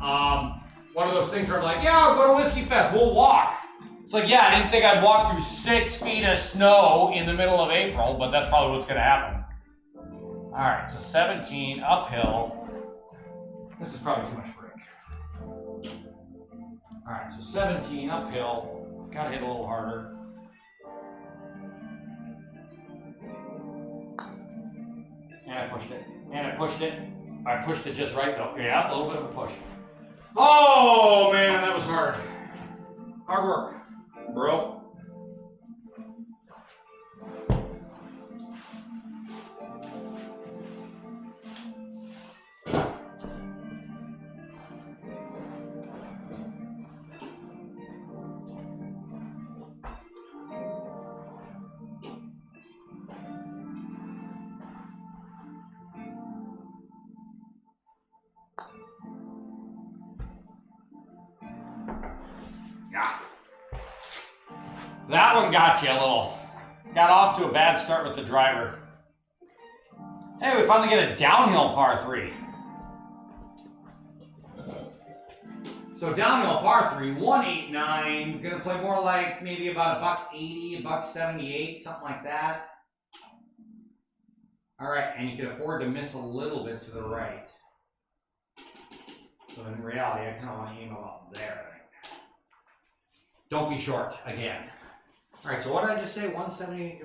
One of those things where I'm like, yeah, I'll go to Whiskey Fest, we'll walk. It's like, yeah, I didn't think I'd walk through 6 feet of snow in the middle of April, but that's probably what's going to happen. All right, so 17 uphill. This is probably too much break. All right, so 17 uphill. Got to hit a little harder. And I pushed it. And I pushed it. I pushed it just right though. Yeah, a little bit of a push. Oh man, that was hard. Hard work, bro. That one got you a little. Got off to a bad start with the driver. Hey, we finally get a downhill par 3. So downhill par 3, 189. Gonna play more like maybe about $1.80, $1.78, something like that. All right, and you can afford to miss a little bit to the right. So in reality, I kind of want to aim about there. Don't be short again. All right, so what did I just say? 170,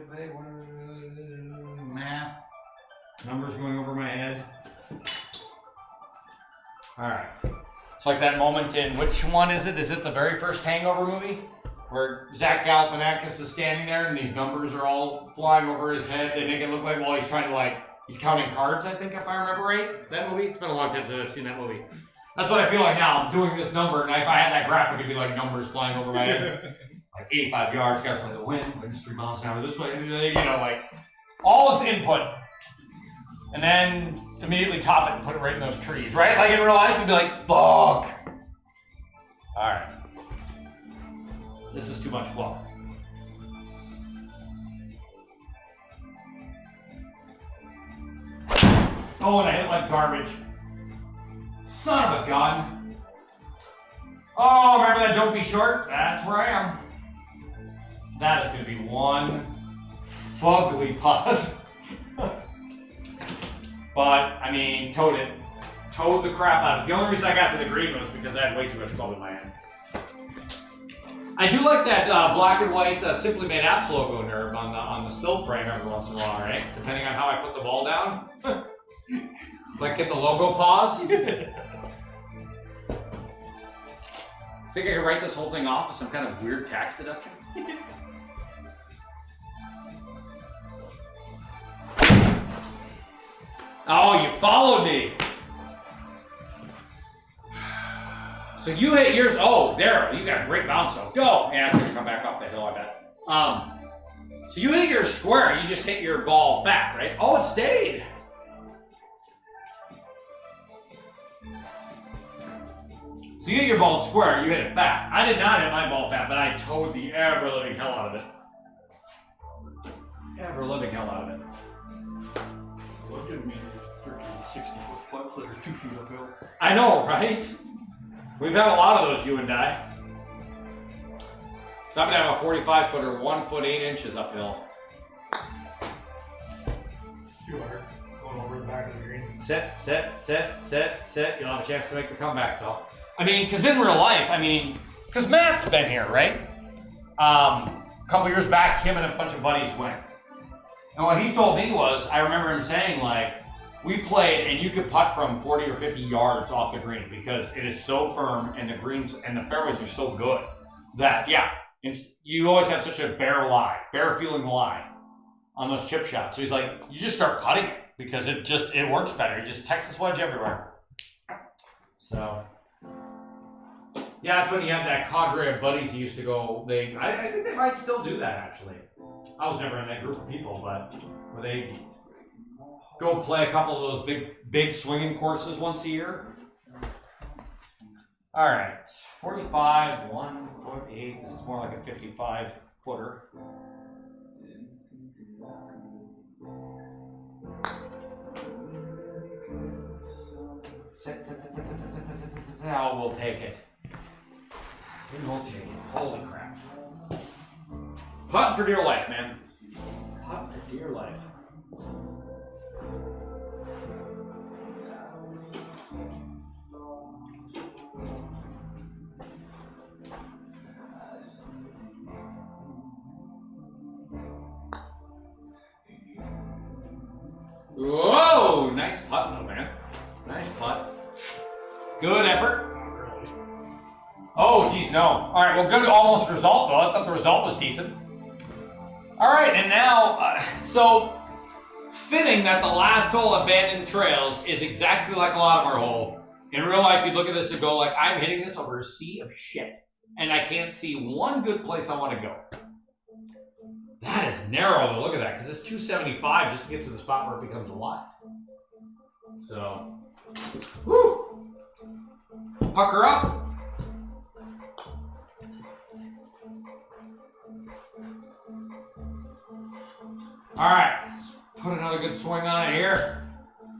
math. Numbers going over my head. All right. It's like that moment in, which one is it? Is it the very first Hangover movie? Where Zach Galifianakis is standing there and these numbers are all flying over his head. They make it look like, well, he's trying to he's counting cards, I think, if I remember right. That movie? It's been a long time since I've seen that movie. That's what I feel like now. I'm doing this number, and if I had that graphic, it'd be like numbers flying over my head. Like 85 yards, gotta play the wind, wind's 3 miles an hour this way, you know, like all its input. And then immediately top it and put it right in those trees, right? Like in real life, it'd be like, fuck. Alright. This is too much flow. Oh, and I hit like garbage. Son of a gun. Oh, remember that don't be short? That's where I am. That is going to be one fugly putt. But, I mean, towed it. Towed the crap out of it. The only reason I got to the green was because I had way too much club in my hand. I do like that black and white Simply Made Apps logo nerve on the still frame every once in a while, right? Depending on how I put the ball down. Like get the logo pause. Think I could write this whole thing off as some kind of weird tax deduction? Oh, you followed me. So you hit yours. Oh, there. You got a great bounce though. Go. Yeah, it's going to come back off the hill, I bet. So you hit your square. You just hit your ball back, right? Oh, it stayed. So you hit your ball square. You hit it back. I did not hit my ball back, but I towed the ever-living hell out of it. Ever-living hell out of it. Look at me. 60-foot putts that are 2 feet uphill. I know, right? We've had a lot of those, you and I. So I'm gonna have a 45-footer, 1 foot 8 inches uphill. 200 going over the back of the green. Sit. You'll have a chance to make the comeback, though. I mean, because in real life, because Matt's been here, right? A couple years back, him and a bunch of buddies went. And what he told me was, I remember him saying, we played and you could putt from 40 or 50 yards off the green because it is so firm and the greens and the fairways are so good that, you always have such a bare feeling lie on those chip shots. So he's like, you just start putting it because it works better. You just Texas wedge everywhere. So, yeah, that's when you had that cadre of buddies who used to go, I think they might still do that actually. I was never in that group of people, but where they go play a couple of those big swinging courses once a year. All right, 45, 1 foot 8. This is more like a 55-footer. Sit. Oh, we'll take it. We'll take it. Holy crap. Putt for dear life, man. Putt for dear life. Whoa! Nice putt, though, man. Nice putt. Good effort. Oh, geez, no. All right, well, good almost result, though. I thought the result was decent. All right, and now, so fitting that the last hole at Bandon Trails is exactly like a lot of our holes. In real life, you'd look at this and go, I'm hitting this over a sea of shit, and I can't see one good place I want to go. That is narrow, though. Look at that, because it's 275 just to get to the spot where it becomes a lot. So, woo! Pucker up. All right, let's put another good swing on it here.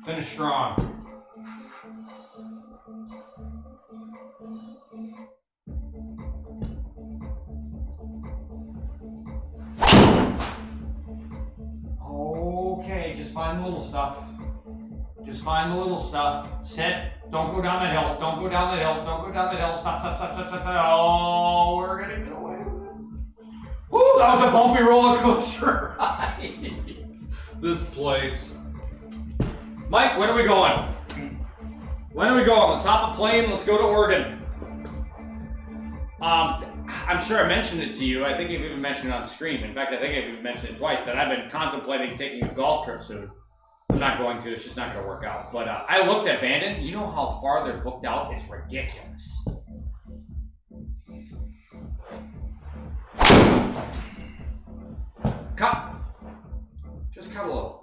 Finish strong. Okay, just find the little stuff. Just find the little stuff. Sit. Don't go down that hill. Don't go down that hill. Don't go down that hill. Stop, stop, stop, stop, stop. Oh, we're gonna get away with it. Woo, that was a bumpy roller coaster ride. This place. Mike, when are we going? When are we going? Let's hop a plane. Let's go to Oregon. I'm sure I mentioned it to you. I think I've even mentioned it on the stream. In fact, I think I've even mentioned it twice that I've been contemplating taking a golf trip soon. I'm not going to. It's just not going to work out. But I looked at Bandon. You know how far they're booked out? It's ridiculous. Cut. Just cut a little.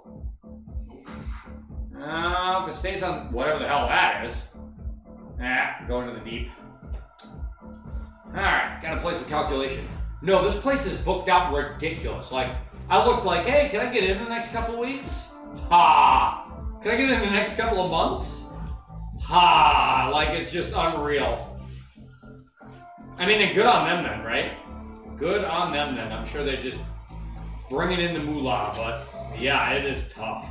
If it stays on whatever the hell that is. Going to the deep. Alright, gotta play some calculation. No, this place is booked out ridiculous. Like, I looked like, hey, can I get in the next couple of weeks? Ha! Can I get in the next couple of months? Ha! Like, it's just unreal. I mean, and good on them then, right? Good on them then. I'm sure they're just bringing in the moolah, but yeah, it is tough.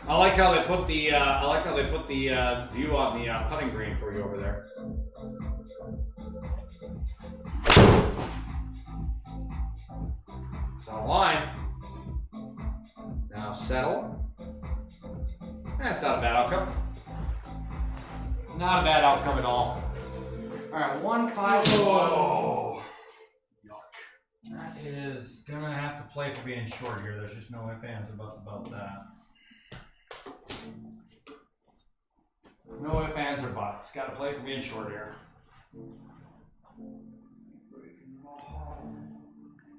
I like how they put the view on the putting green for you over there. It's on line. Now settle. That's not a bad outcome. Not a bad outcome at all. All right, 1-5. Whoa. Yuck. That is gonna have to play for being short here. There's just no ifs, ands, about that. No ifs, ands, or buts. Got to play for being short here.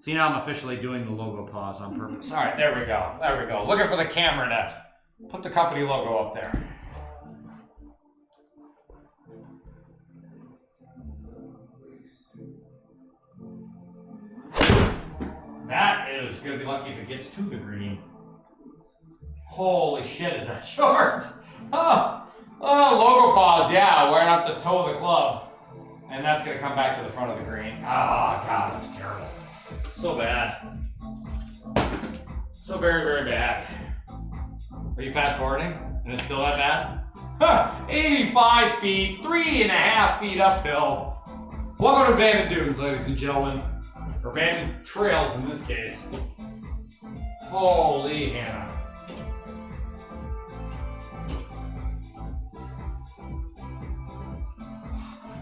See, now I'm officially doing the logo pause on purpose. All right, there we go. There we go. Looking for the camera to put the company logo up there. That is going to be lucky if it gets to the green. Holy shit, is that short? Oh, logo pause, yeah, we're gonna have to toe the club. And that's gonna come back to the front of the green. Oh, God, that's terrible. So bad. So very, very bad. Are you fast forwarding? And it's still that bad? Huh, 85 feet, 3.5 feet uphill. Welcome to Bandon Dunes, ladies and gentlemen. Or Bandon Trails in this case. Holy Hannah.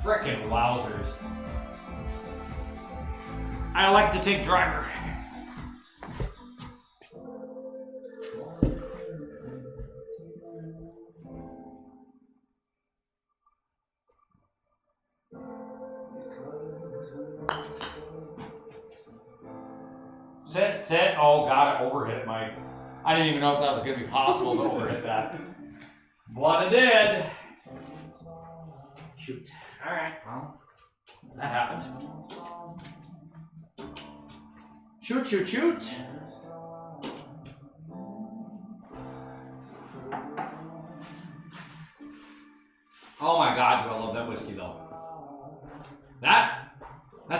Frickin' wowzers. I like to take driver. Sit, sit. Oh, God, I overhit it, Mike. I didn't even know if that was going to be possible to overhit that. But it did. Shoot. All right, well, that happened. Shoot, shoot, shoot. Oh my God, do I love that whiskey though. That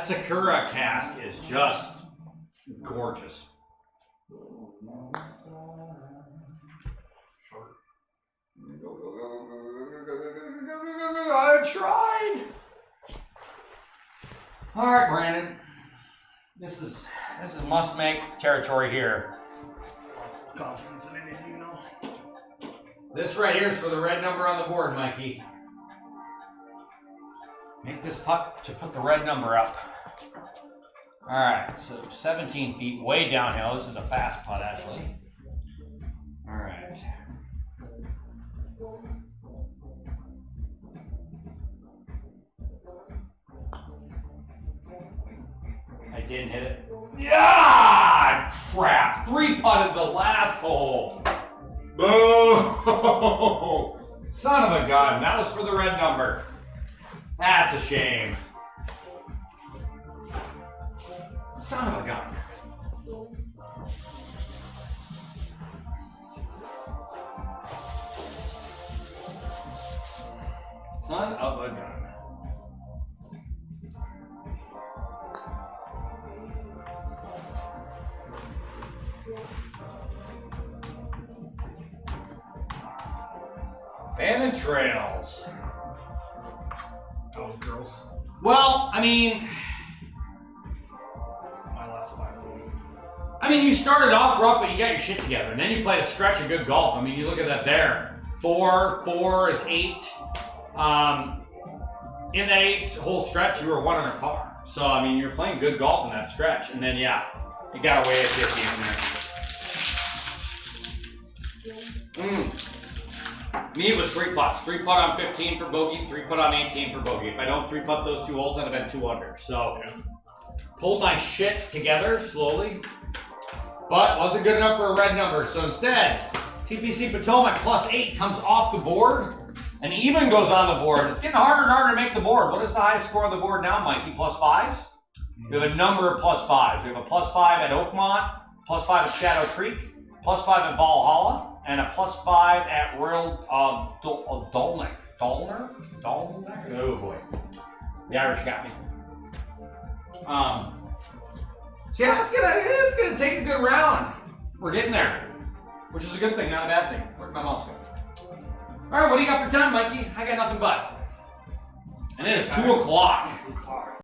Sakura cask is just gorgeous. Short. I tried. All right, Brandon. This is must-make territory here. Confidence in anything, you know. This right here is for the red number on the board, Mikey. Make this putt to put the red number up. All right, so 17 feet, way downhill. This is a fast putt, actually. All right. I didn't hit it. Yeah! Crap! 3-putted the last hole. Boo! Son of a gun. That was for the red number. That's a shame. Son of a gun. Son of a gun. Bandon Trails. That was gross. Well, I mean, My last 5 holes. I mean, you started off rough, but you got your shit together, and then you played a stretch of good golf. I mean, you look at that there. 4 is 8. In that 8-hole stretch, you were 1 under par. So, I mean, you're playing good golf in that stretch, and then yeah, you got away at 50 in there. Me, it was 3 putts. 3 putt on 15 for bogey, 3 putt on 18 for bogey. If I don't 3 putt those 2 holes, I'd have been 2 under. So, pulled my shit together slowly, but wasn't good enough for a red number. So instead, TPC Potomac +8 comes off the board, and even goes on the board. It's getting harder and harder to make the board. What is the highest score on the board now, Mikey? +5s? We have a number of +5s. We have a +5 at Oakmont, +5 at Shadow Creek, +5 at Valhalla, and a +5 at Royal Dolnick. Dolner? Oh boy. The Irish got me. So yeah, it's gonna take a good round. We're getting there, which is a good thing, not a bad thing. Where'd my mouse go? All right, what do you got for time, Mikey? I got nothing but. And it is 2 o'clock.